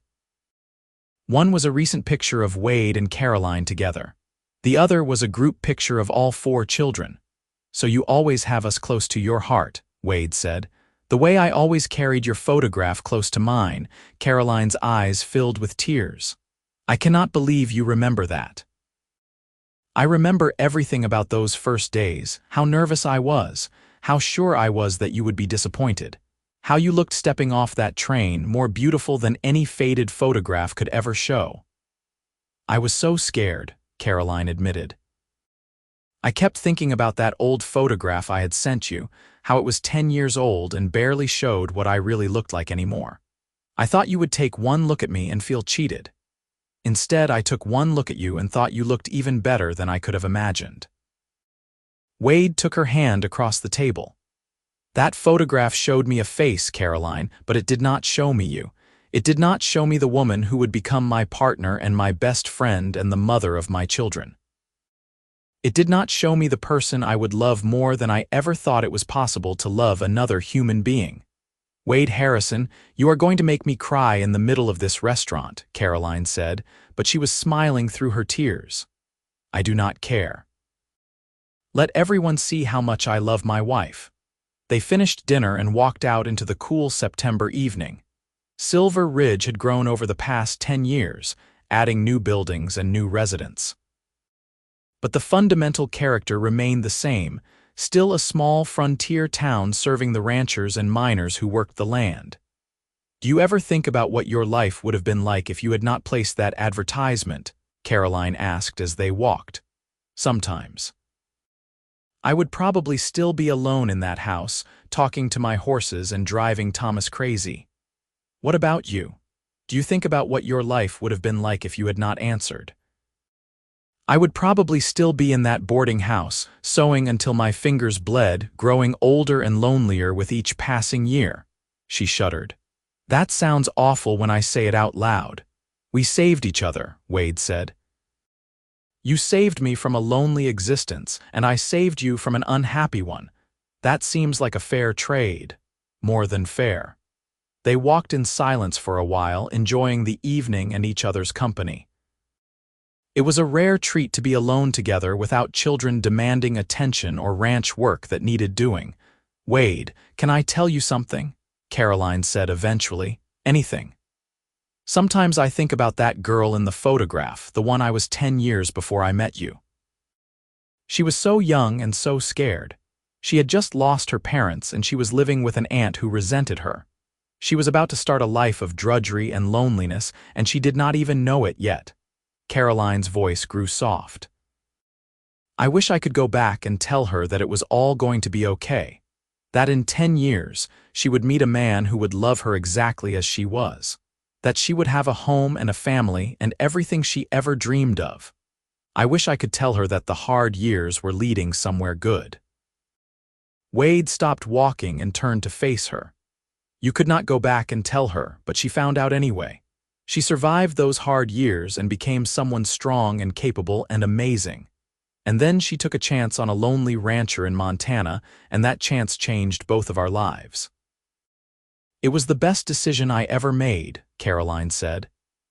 One was a recent picture of Wade and Caroline together. The other was a group picture of all 4 children. "So you always have us close to your heart," Wade said. "The way I always carried your photograph close to mine." Caroline's eyes filled with tears. "I cannot believe you remember that." "I remember everything about those first days, how nervous I was, how sure I was that you would be disappointed, how you looked stepping off that train, more beautiful than any faded photograph could ever show." "I was so scared," Caroline admitted. "I kept thinking about that old photograph I had sent you, how it was 10 years old and barely showed what I really looked like anymore. I thought you would take one look at me and feel cheated. Instead, I took one look at you and thought you looked even better than I could have imagined." Wade took her hand across the table. "That photograph showed me a face, Caroline, but it did not show me you. It did not show me the woman who would become my partner and my best friend and the mother of my children. It did not show me the person I would love more than I ever thought it was possible to love another human being." "Wade Harrison, you are going to make me cry in the middle of this restaurant," Caroline said, but she was smiling through her tears. "I do not care. Let everyone see how much I love my wife." They finished dinner and walked out into the cool September evening. Silver Ridge had grown over the past 10 years, adding new buildings and new residents. But the fundamental character remained the same, still a small frontier town serving the ranchers and miners who worked the land. "Do you ever think about what your life would have been like if you had not placed that advertisement?" Caroline asked as they walked. "Sometimes. I would probably still be alone in that house, talking to my horses and driving Thomas crazy. What about you? Do you think about what your life would have been like if you had not answered?" "I would probably still be in that boarding house, sewing until my fingers bled, growing older and lonelier with each passing year." She shuddered. "That sounds awful when I say it out loud." "We saved each other," Wade said. "You saved me from a lonely existence, and I saved you from an unhappy one. That seems like a fair trade. More than fair." They walked in silence for a while, enjoying the evening and each other's company. It was a rare treat to be alone together without children demanding attention or ranch work that needed doing. "Wade, can I tell you something?" Caroline said eventually. "Anything. Sometimes I think about that girl in the photograph, the one I was 10 years before I met you. She was so young and so scared. She had just lost her parents and she was living with an aunt who resented her. She was about to start a life of drudgery and loneliness, and she did not even know it yet." Caroline's voice grew soft. "I wish I could go back and tell her that it was all going to be okay, that in 10 years she would meet a man who would love her exactly as she was, that she would have a home and a family and everything she ever dreamed of. I wish I could tell her that the hard years were leading somewhere good." Wade stopped walking and turned to face her. You could not go back and tell her, but she found out anyway. She survived those hard years and became someone strong and capable and amazing. And then she took a chance on a lonely rancher in Montana, and that chance changed both of our lives. "It was the best decision I ever made," Caroline said.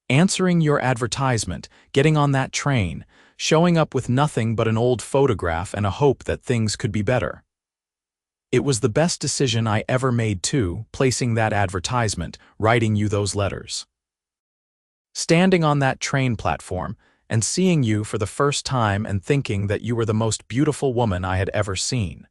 "Answering your advertisement, getting on that train, showing up with nothing but an old photograph and a hope that things could be better. It was the best decision I ever made too, placing that advertisement, writing you those letters. Standing on that train platform and seeing you for the first time and thinking that you were the most beautiful woman I had ever seen."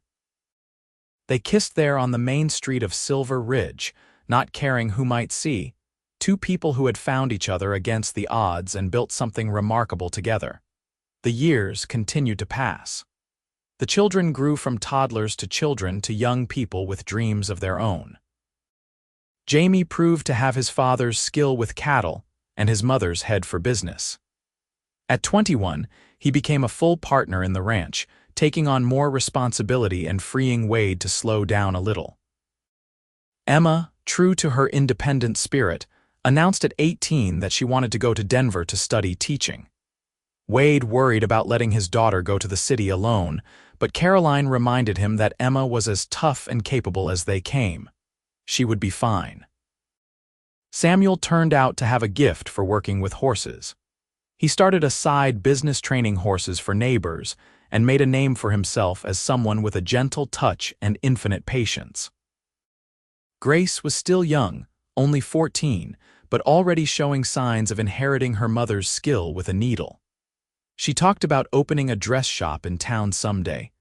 They kissed there on the main street of Silver Ridge, not caring who might see. two people who had found each other against the odds and built something remarkable together. The years continued to pass. The children grew from toddlers to children to young people with dreams of their own. Jamie proved to have his father's skill with cattle and his mother's head for business. At 21, he became a full partner in the ranch, taking on more responsibility and freeing Wade to slow down a little. Emma, true to her independent spirit, announced at 18 that she wanted to go to Denver to study teaching. Wade worried about letting his daughter go to the city alone, but Caroline reminded him that Emma was as tough and capable as they came. She would be fine. Samuel turned out to have a gift for working with horses. He started a side business training horses for neighbors and made a name for himself as someone with a gentle touch and infinite patience. Grace was still young, only 14, but already showing signs of inheriting her mother's skill with a needle. She talked about opening a dress shop in town someday.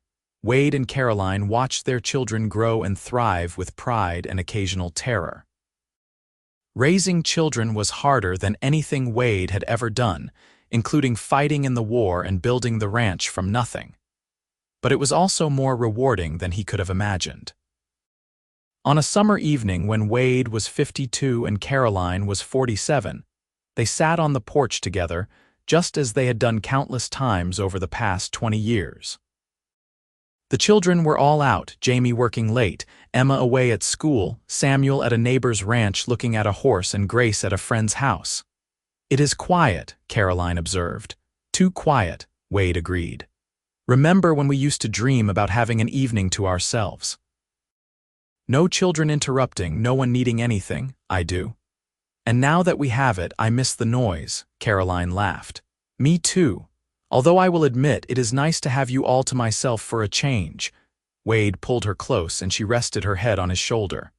Wade and Caroline watched their children grow and thrive with pride and occasional terror. Raising children was harder than anything Wade had ever done, including fighting in the war and building the ranch from nothing. But it was also more rewarding than he could have imagined. On a summer evening when Wade was 52 and Caroline was 47, they sat on the porch together, just as they had done countless times over the past 20 years. The children were all out, Jamie working late, Emma away at school, Samuel at a neighbor's ranch looking at a horse, and Grace at a friend's house. "It is quiet," Caroline observed. "Too quiet," Wade agreed. "Remember when we used to dream about having an evening to ourselves?" "No children interrupting, no one needing anything, I do. And now that we have it, I miss the noise," Caroline laughed. "Me too. Although I will admit it is nice to have you all to myself for a change." Wade pulled her close and she rested her head on his shoulder.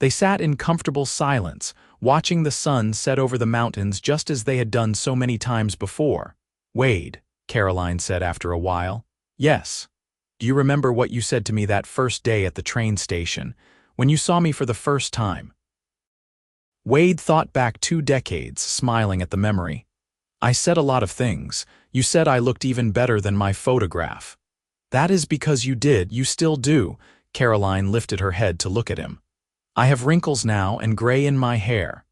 They sat in comfortable silence, watching the sun set over the mountains just as they had done so many times before. "Wade," Caroline said after a while. "Yes. Do you remember what you said to me that first day at the train station, when you saw me for the first time?" Wade thought back 2 decades, smiling at the memory. "I said a lot of things. You said I looked even better than my photograph." "That is because you did, you still do." Caroline lifted her head to look at him. "I have wrinkles now and gray in my hair.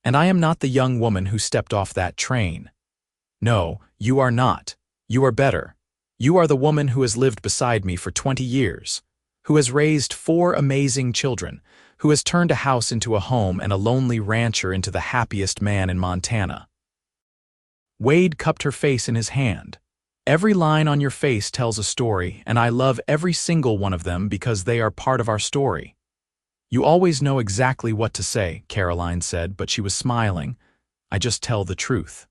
And I am not the young woman who stepped off that train. No, you are not. You are better. You are the woman who has lived beside me for 20 years, who has raised 4 amazing children, who has turned a house into a home and a lonely rancher into the happiest man in Montana." Wade cupped her face in his hand. "Every line on your face tells a story, and I love every single one of them because they are part of our story." "You always know exactly what to say," Caroline said, but she was smiling. "I just tell the truth."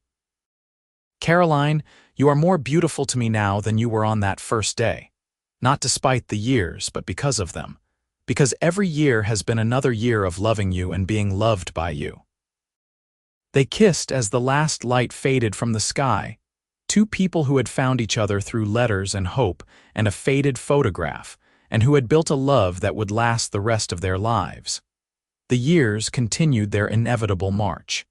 "Caroline, you are more beautiful to me now than you were on that first day. Not despite the years, but because of them. Because every year has been another year of loving you and being loved by you." They kissed as the last light faded from the sky. Two people who had found each other through letters and hope and a faded photograph, and who had built a love that would last the rest of their lives. The years continued their inevitable march.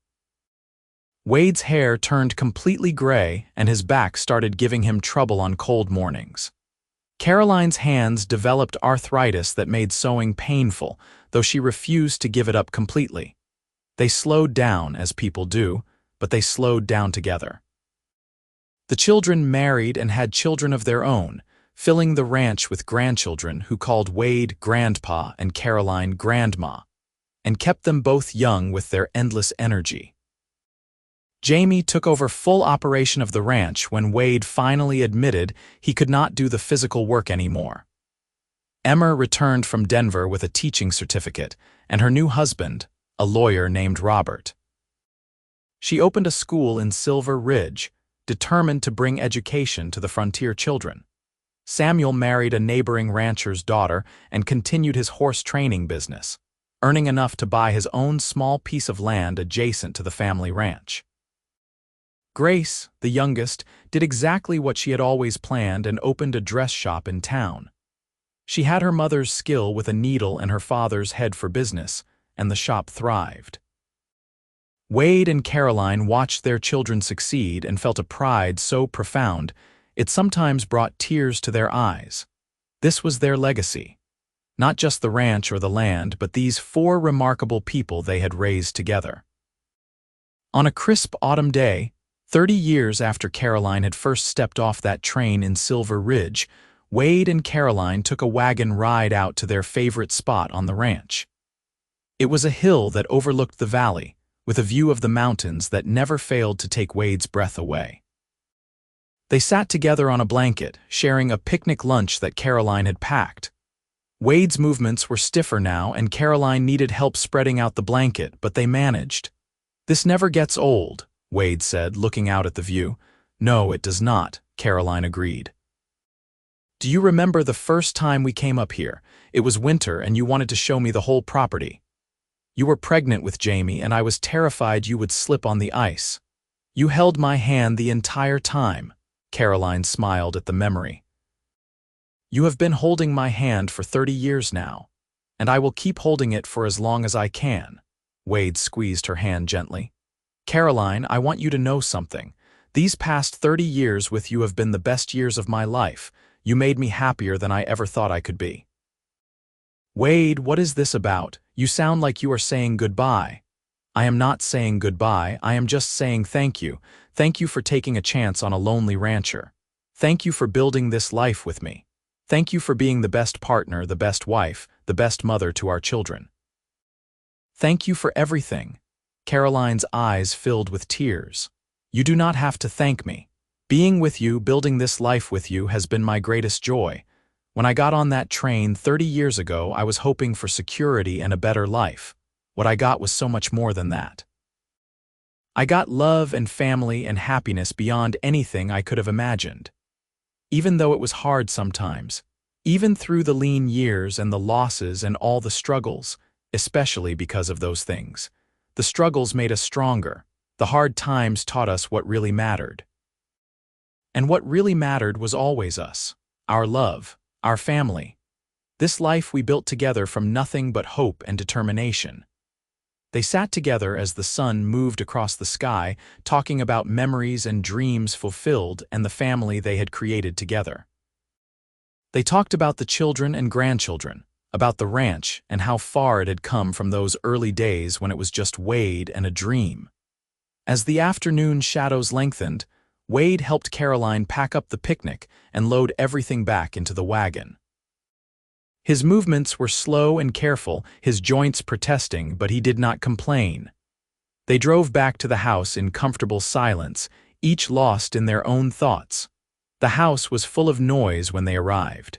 Wade's hair turned completely gray and his back started giving him trouble on cold mornings. Caroline's hands developed arthritis that made sewing painful, though she refused to give it up completely. They slowed down, as people do, but they slowed down together. The children married and had children of their own, filling the ranch with grandchildren who called Wade Grandpa and Caroline Grandma, and kept them both young with their endless energy. Jamie took over full operation of the ranch when Wade finally admitted he could not do the physical work anymore. Emma returned from Denver with a teaching certificate, and her new husband, a lawyer named Robert. She opened a school in Silver Ridge, determined to bring education to the frontier children. Samuel married a neighboring rancher's daughter and continued his horse training business, earning enough to buy his own small piece of land adjacent to the family ranch. Grace, the youngest, did exactly what she had always planned and opened a dress shop in town. She had her mother's skill with a needle and her father's head for business, and the shop thrived. Wade and Caroline watched their children succeed and felt a pride so profound it sometimes brought tears to their eyes. This was their legacy. Not just the ranch or the land, but these four remarkable people they had raised together. On a crisp autumn day, 30 years after Caroline had first stepped off that train in Silver Ridge, Wade and Caroline took a wagon ride out to their favorite spot on the ranch. It was a hill that overlooked the valley, with a view of the mountains that never failed to take Wade's breath away. They sat together on a blanket, sharing a picnic lunch that Caroline had packed. Wade's movements were stiffer now, and Caroline needed help spreading out the blanket, but they managed. "This never gets old," Wade said, looking out at the view. "No, it does not," Caroline agreed. "Do you remember the first time we came up here? It was winter, and you wanted to show me the whole property. You were pregnant with Jamie, and I was terrified you would slip on the ice. You held my hand the entire time." Caroline smiled at the memory. "You have been holding my hand for 30 years now, and I will keep holding it for as long as I can." Wade squeezed her hand gently. "Caroline, I want you to know something. These past 30 years with you have been the best years of my life. You made me happier than I ever thought I could be." "Wade, what is this about? You sound like you are saying goodbye." "I am not saying goodbye, I am just saying thank you. Thank you for taking a chance on a lonely rancher. Thank you for building this life with me. Thank you for being the best partner, the best wife, the best mother to our children. Thank you for everything." Caroline's eyes filled with tears. "You do not have to thank me. Being with you, building this life with you, has been my greatest joy. When I got on that train 30 years ago, I was hoping for security and a better life. What I got was so much more than that. I got love and family and happiness beyond anything I could have imagined. Even though it was hard sometimes, even through the lean years and the losses and all the struggles, especially because of those things, the struggles made us stronger. The hard times taught us what really mattered. And what really mattered was always us, our love, our family. This life we built together from nothing but hope and determination." They sat together as the sun moved across the sky, talking about memories and dreams fulfilled and the family they had created together. They talked about the children and grandchildren, about the ranch and how far it had come from those early days when it was just Wade and a dream. As the afternoon shadows lengthened, Wade helped Caroline pack up the picnic and load everything back into the wagon. His movements were slow and careful, his joints protesting, but he did not complain. They drove back to the house in comfortable silence, each lost in their own thoughts. The house was full of noise when they arrived.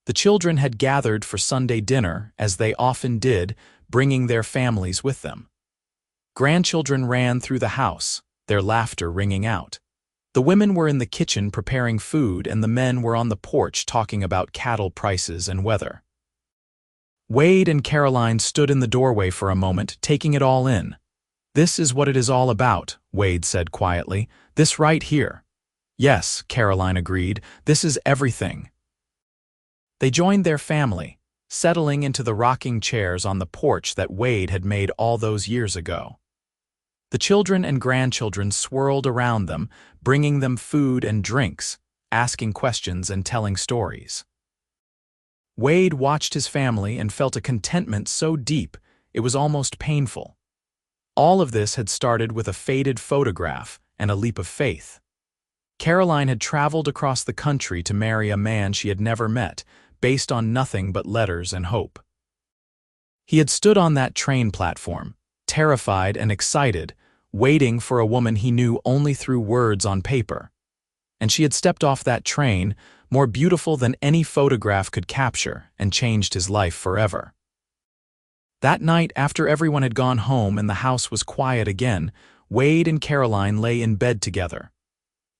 The children had gathered for Sunday dinner, as they often did, bringing their families with them. Grandchildren ran through the house, their laughter ringing out. The women were in the kitchen preparing food, and the men were on the porch talking about cattle prices and weather. Wade and Caroline stood in the doorway for a moment, taking it all in. "This is what it is all about," Wade said quietly. "This right here." "Yes," Caroline agreed, "this is everything." They joined their family, settling into the rocking chairs on the porch that Wade had made all those years ago. The children and grandchildren swirled around them, bringing them food and drinks, asking questions and telling stories. Wade watched his family and felt a contentment so deep it was almost painful. All of this had started with a faded photograph and a leap of faith. Caroline had traveled across the country to marry a man she had never met, based on nothing but letters and hope. He had stood on that train platform, terrified and excited, waiting for a woman he knew only through words on paper. And she had stepped off that train, more beautiful than any photograph could capture, and changed his life forever. That night, after everyone had gone home and the house was quiet again, Wade and Caroline lay in bed together.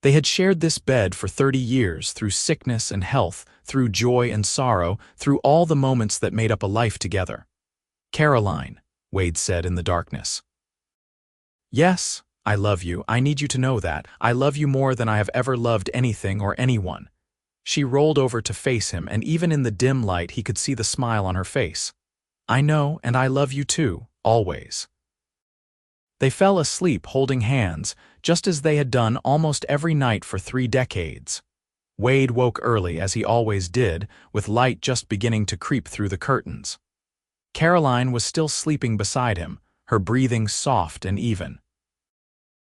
They had shared this bed for 30 years, through sickness and health, through joy and sorrow, through all the moments that made up a life together. "Caroline," Wade said in the darkness. "Yes, I love you. I need you to know that. I love you more than I have ever loved anything or anyone." She rolled over to face him, and even in the dim light he could see the smile on her face. I know, and I love you too, always. They fell asleep holding hands, just as they had done almost every night for 3 decades. Wade woke early, as he always did, with light just beginning to creep through the curtains. Caroline was still sleeping beside him, her breathing soft and even.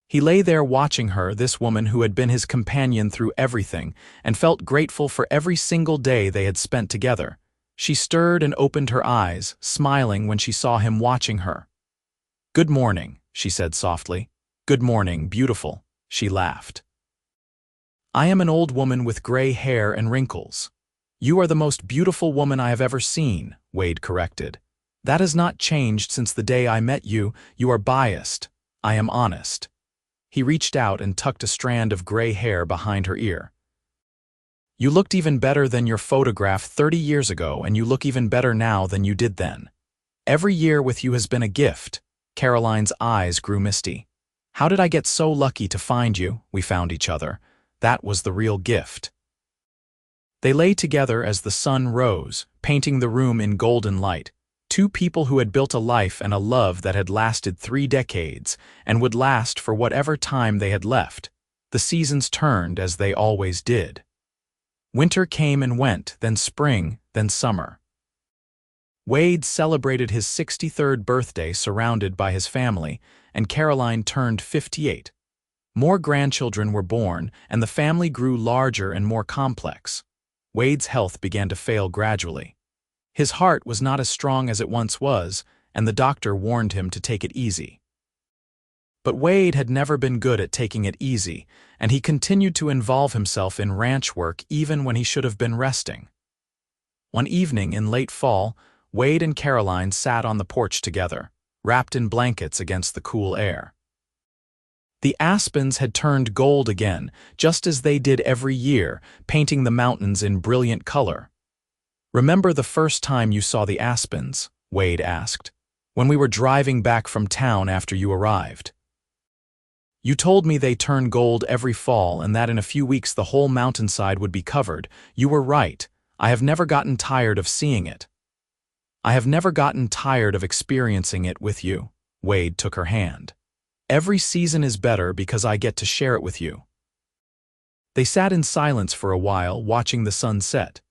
He lay there watching her, this woman who had been his companion through everything, and felt grateful for every single day they had spent together. She stirred and opened her eyes, smiling when she saw him watching her. "Good morning," she said softly. "Good morning, beautiful," she laughed. "I am an old woman with gray hair and wrinkles." "You are the most beautiful woman I have ever seen," Wade corrected. "That has not changed since the day I met you. You are biased. I am honest." He reached out and tucked a strand of gray hair behind her ear. "You looked even better than your photograph 30 years ago, and you look even better now than you did then. Every year with you has been a gift." Caroline's eyes grew misty. "How did I get so lucky to find you?" "We found each other. That was the real gift." They lay together as the sun rose, painting the room in golden light. Two people who had built a life and a love that had lasted 3 decades, and would last for whatever time they had left. The seasons turned as they always did. Winter came and went, then spring, then summer. Wade celebrated his 63rd birthday surrounded by his family, and Caroline turned 58. More grandchildren were born, and the family grew larger and more complex. Wade's health began to fail gradually. His heart was not as strong as it once was, and the doctor warned him to take it easy. But Wade had never been good at taking it easy, and he continued to involve himself in ranch work even when he should have been resting. One evening in late fall, Wade and Caroline sat on the porch together, wrapped in blankets against the cool air. The aspens had turned gold again, just as they did every year, painting the mountains in brilliant color. "Remember the first time you saw the aspens?" Wade asked. "When we were driving back from town after you arrived. You told me they turn gold every fall and that in a few weeks the whole mountainside would be covered. You were right. I have never gotten tired of seeing it. I have never gotten tired of experiencing it with you." Wade took her hand. "Every season is better because I get to share it with you." They sat in silence for a while, watching the sun set.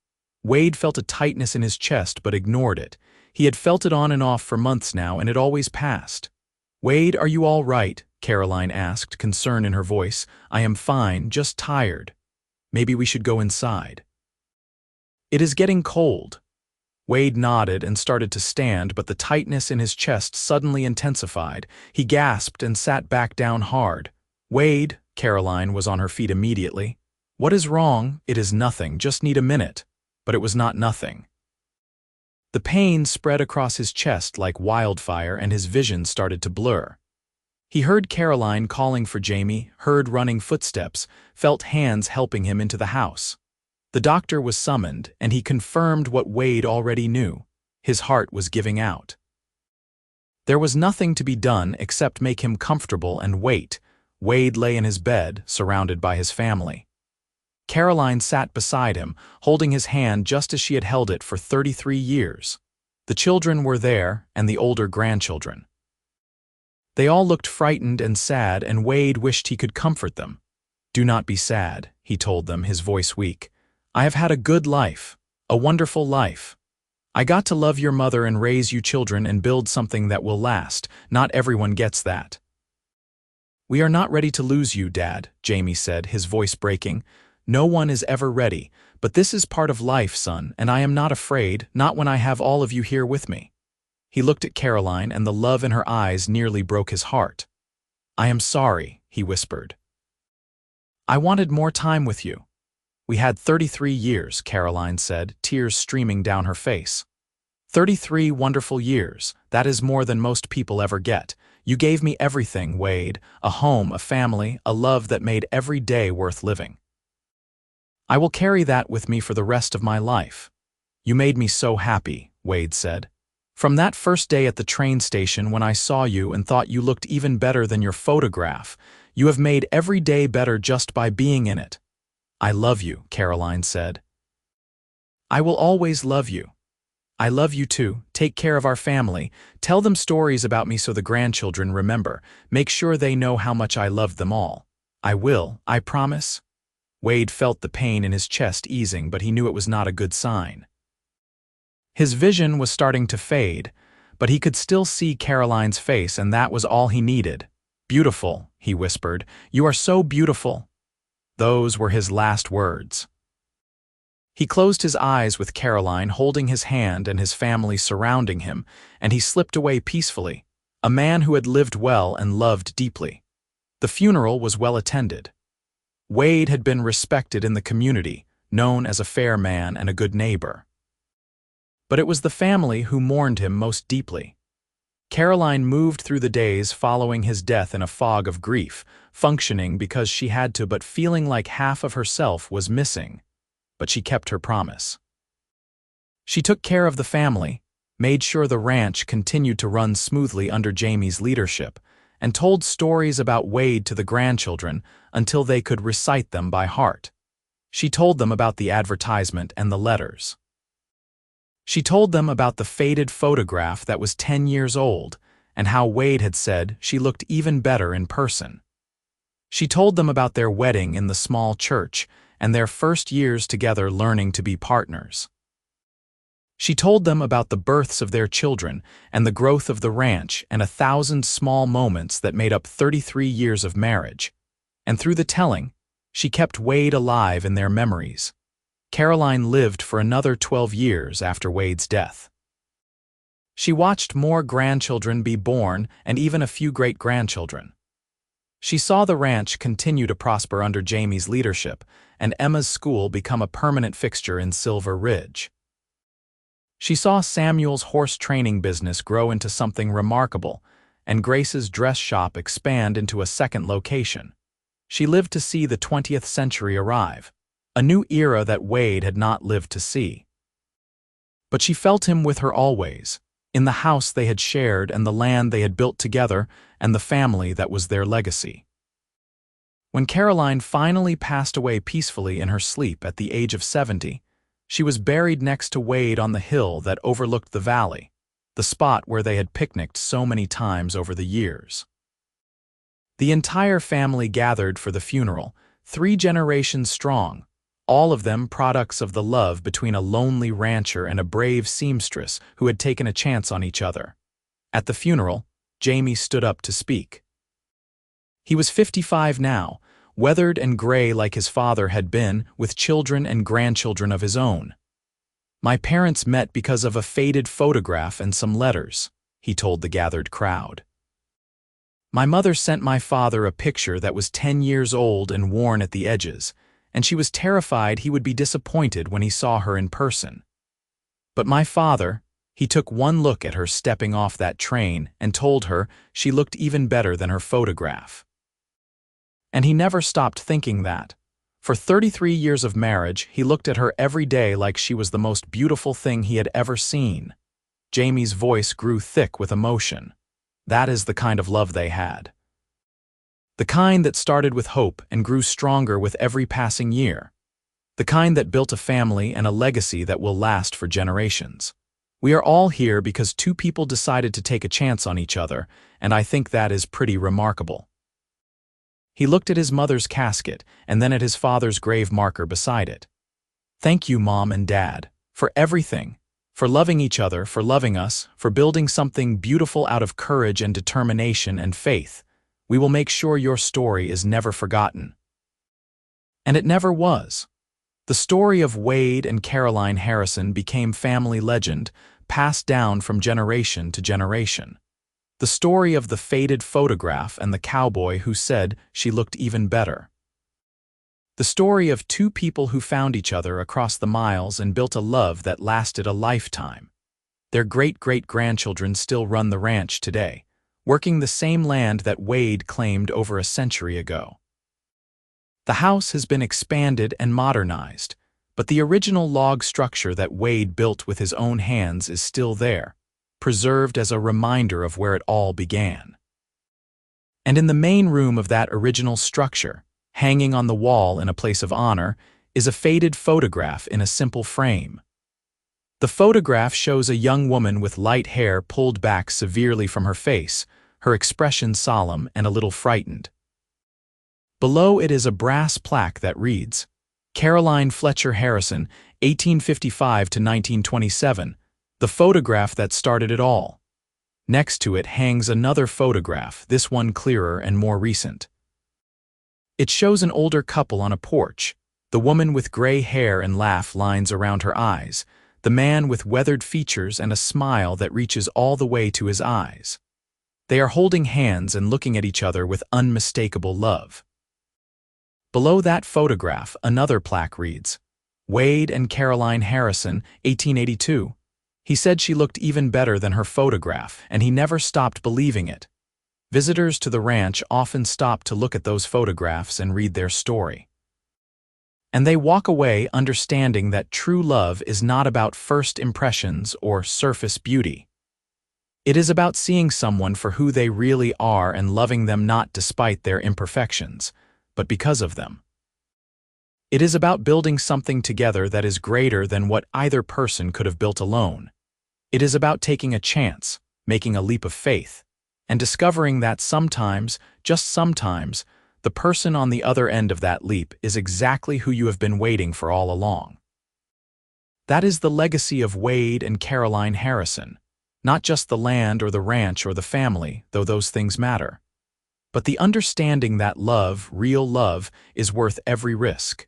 Wade felt a tightness in his chest but ignored it. He had felt it on and off for months now, and it always passed. "Wade, are you all right?" Caroline asked, concern in her voice. "I am fine, just tired. Maybe we should go inside." "It is getting cold." Wade nodded and started to stand, but the tightness in his chest suddenly intensified. He gasped and sat back down hard. "Wade," Caroline was on her feet immediately. "What is wrong?" "It is nothing, just need a minute." But it was not nothing. The pain spread across his chest like wildfire, and his vision started to blur. He heard Caroline calling for Jamie, heard running footsteps, felt hands helping him into the house. The doctor was summoned, and he confirmed what Wade already knew. His heart was giving out. There was nothing to be done except make him comfortable and wait. Wade lay in his bed, surrounded by his family. Caroline sat beside him, holding his hand just as she had held it for 33 years. The children were there, and the older grandchildren. They all looked frightened and sad, and Wade wished he could comfort them. "Do not be sad," he told them, his voice weak. "I have had a good life, a wonderful life. I got to love your mother and raise you children and build something that will last. Not everyone gets that." "We are not ready to lose you, Dad," Jamie said, his voice breaking. "No one is ever ready, but this is part of life, son, and I am not afraid, not when I have all of you here with me." He looked at Caroline, and the love in her eyes nearly broke his heart. "I am sorry," he whispered. "I wanted more time with you." "We had 33 years, Caroline said, tears streaming down her face. 33 wonderful years. That is more than most people ever get. You gave me everything, Wade, a home, a family, a love that made every day worth living. I will carry that with me for the rest of my life." "You made me so happy," Wade said. "From that first day at the train station when I saw you and thought you looked even better than your photograph, you have made every day better just by being in it." "I love you," Caroline said. "I will always love you." I love you too. Take care of our family. Tell them stories about me so the grandchildren remember. Make sure they know how much I loved them all. I will, I promise." Wade felt the pain in his chest easing, but he knew it was not a good sign. His vision was starting to fade, but he could still see Caroline's face, and that was all he needed. "Beautiful," he whispered. "You are so beautiful." Those were his last words. He closed his eyes with Caroline holding his hand and his family surrounding him, and he slipped away peacefully, a man who had lived well and loved deeply. The funeral was well attended. Wade had been respected in the community, known as a fair man and a good neighbor. But it was the family who mourned him most deeply. Caroline moved through the days following his death in a fog of grief, functioning because she had to but feeling like half of herself was missing. But she kept her promise. She took care of the family, made sure the ranch continued to run smoothly under Jamie's leadership, and told stories about Wade to the grandchildren until they could recite them by heart. She told them about the advertisement and the letters. She told them about the faded photograph that was 10 years old and how Wade had said she looked even better in person. She told them about their wedding in the small church and their first years together learning to be partners. She told them about the births of their children and the growth of the ranch and 1,000 small moments that made up 33 years of marriage. And through the telling, she kept Wade alive in their memories. Caroline lived for another 12 years after Wade's death. She watched more grandchildren be born and even a few great-grandchildren. She saw the ranch continue to prosper under Jamie's leadership and Emma's school become a permanent fixture in Silver Ridge. She saw Samuel's horse training business grow into something remarkable and Grace's dress shop expand into a second location. She lived to see the 20th century arrive, a new era that Wade had not lived to see. But she felt him with her always, in the house they had shared and the land they had built together and the family that was their legacy. When Caroline finally passed away peacefully in her sleep at the age of 70, she was buried next to Wade on the hill that overlooked the valley, the spot where they had picnicked so many times over the years. The entire family gathered for the funeral, 3 generations strong, all of them products of the love between a lonely rancher and a brave seamstress who had taken a chance on each other. At the funeral, Jamie stood up to speak. He was 55 now, weathered and gray like his father had been, with children and grandchildren of his own. "My parents met because of a faded photograph and some letters," he told the gathered crowd. "My mother sent my father a picture that was 10 years old and worn at the edges, and she was terrified he would be disappointed when he saw her in person. But my father, he took one look at her stepping off that train and told her she looked even better than her photograph. And he never stopped thinking that. For 33 years of marriage, he looked at her every day like she was the most beautiful thing he had ever seen." Jamie's voice grew thick with emotion. That is the kind of love they had. The kind that started with hope and grew stronger with every passing year. The kind that built a family and a legacy that will last for generations. We are all here because 2 people decided to take a chance on each other, and I think that is pretty remarkable. He looked at his mother's casket and then at his father's grave marker beside it. "Thank you, Mom and Dad, for everything, for loving each other, for loving us, for building something beautiful out of courage and determination and faith. We will make sure your story is never forgotten." And it never was. The story of Wade and Caroline Harrison became family legend, passed down from generation to generation. The story of the faded photograph and the cowboy who said she looked even better. The story of 2 people who found each other across the miles and built a love that lasted a lifetime. Their great-great-grandchildren still run the ranch today, working the same land that Wade claimed over a century ago. The house has been expanded and modernized, but the original log structure that Wade built with his own hands is still there, preserved as a reminder of where it all began. And in the main room of that original structure, hanging on the wall in a place of honor, is a faded photograph in a simple frame. The photograph shows a young woman with light hair pulled back severely from her face, her expression solemn and a little frightened. Below it is a brass plaque that reads, Caroline Fletcher Harrison, 1855 to 1927, the photograph that started it all. Next to it hangs another photograph, this one clearer and more recent. It shows an older couple on a porch, the woman with gray hair and laugh lines around her eyes, the man with weathered features and a smile that reaches all the way to his eyes. They are holding hands and looking at each other with unmistakable love. Below that photograph, another plaque reads, Wade and Caroline Harrison, 1882. He said she looked even better than her photograph, and he never stopped believing it. Visitors to the ranch often stop to look at those photographs and read their story. And they walk away understanding that true love is not about first impressions or surface beauty. It is about seeing someone for who they really are and loving them not despite their imperfections, but because of them. It is about building something together that is greater than what either person could have built alone. It is about taking a chance, making a leap of faith, and discovering that sometimes, just sometimes, the person on the other end of that leap is exactly who you have been waiting for all along. That is the legacy of Wade and Caroline Harrison, not just the land or the ranch or the family, though those things matter, but the understanding that love, real love, is worth every risk.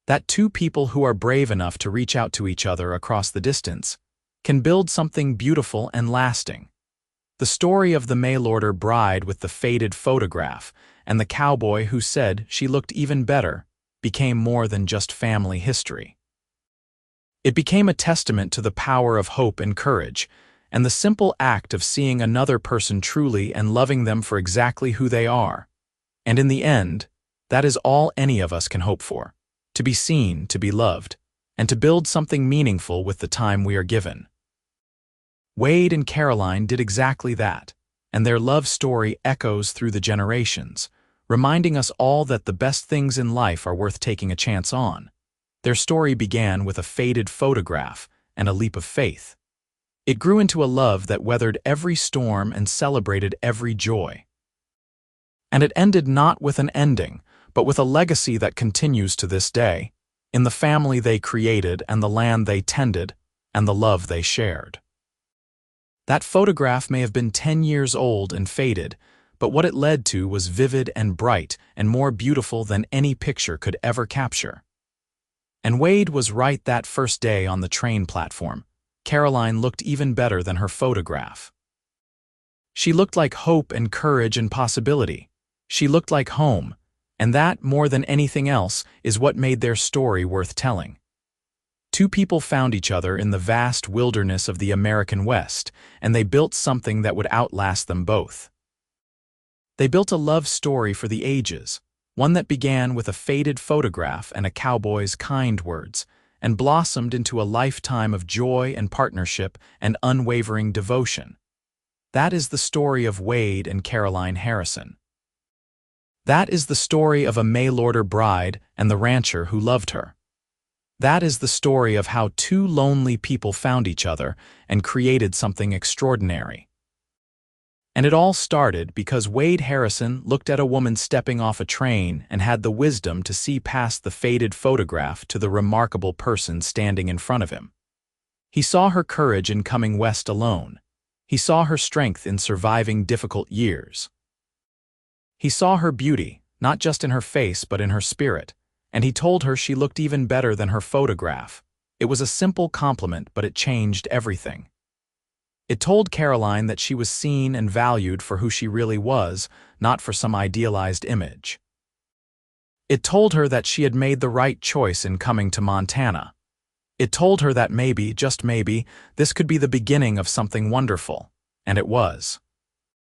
That two people who are brave enough to reach out to each other across the distance can build something beautiful and lasting. The story of the mail-order bride with the faded photograph and the cowboy who said she looked even better became more than just family history. It became a testament to the power of hope and courage, and the simple act of seeing another person truly and loving them for exactly who they are. And in the end, that is all any of us can hope for, to be seen, to be loved, and to build something meaningful with the time we are given. Wade and Caroline did exactly that, and their love story echoes through the generations, reminding us all that the best things in life are worth taking a chance on. Their story began with a faded photograph and a leap of faith. It grew into a love that weathered every storm and celebrated every joy. And it ended not with an ending, but with a legacy that continues to this day, in the family they created and the land they tended and the love they shared. That photograph may have been 10 years old and faded, but what it led to was vivid and bright and more beautiful than any picture could ever capture. And Wade was right that first day on the train platform. Caroline looked even better than her photograph. She looked like hope and courage and possibility. She looked like home, and that, more than anything else, is what made their story worth telling. Two people found each other in the vast wilderness of the American West, and they built something that would outlast them both. They built a love story for the ages, one that began with a faded photograph and a cowboy's kind words, and blossomed into a lifetime of joy and partnership and unwavering devotion. That is the story of Wade and Caroline Harrison. That is the story of a mail-order bride and the rancher who loved her. That is the story of how two lonely people found each other and created something extraordinary. And it all started because Wade Harrison looked at a woman stepping off a train and had the wisdom to see past the faded photograph to the remarkable person standing in front of him. He saw her courage in coming west alone. He saw her strength in surviving difficult years. He saw her beauty, not just in her face but in her spirit, and he told her she looked even better than her photograph. It was a simple compliment, but it changed everything. It told Caroline that she was seen and valued for who she really was, not for some idealized image. It told her that she had made the right choice in coming to Montana. It told her that maybe, just maybe, this could be the beginning of something wonderful, and it was.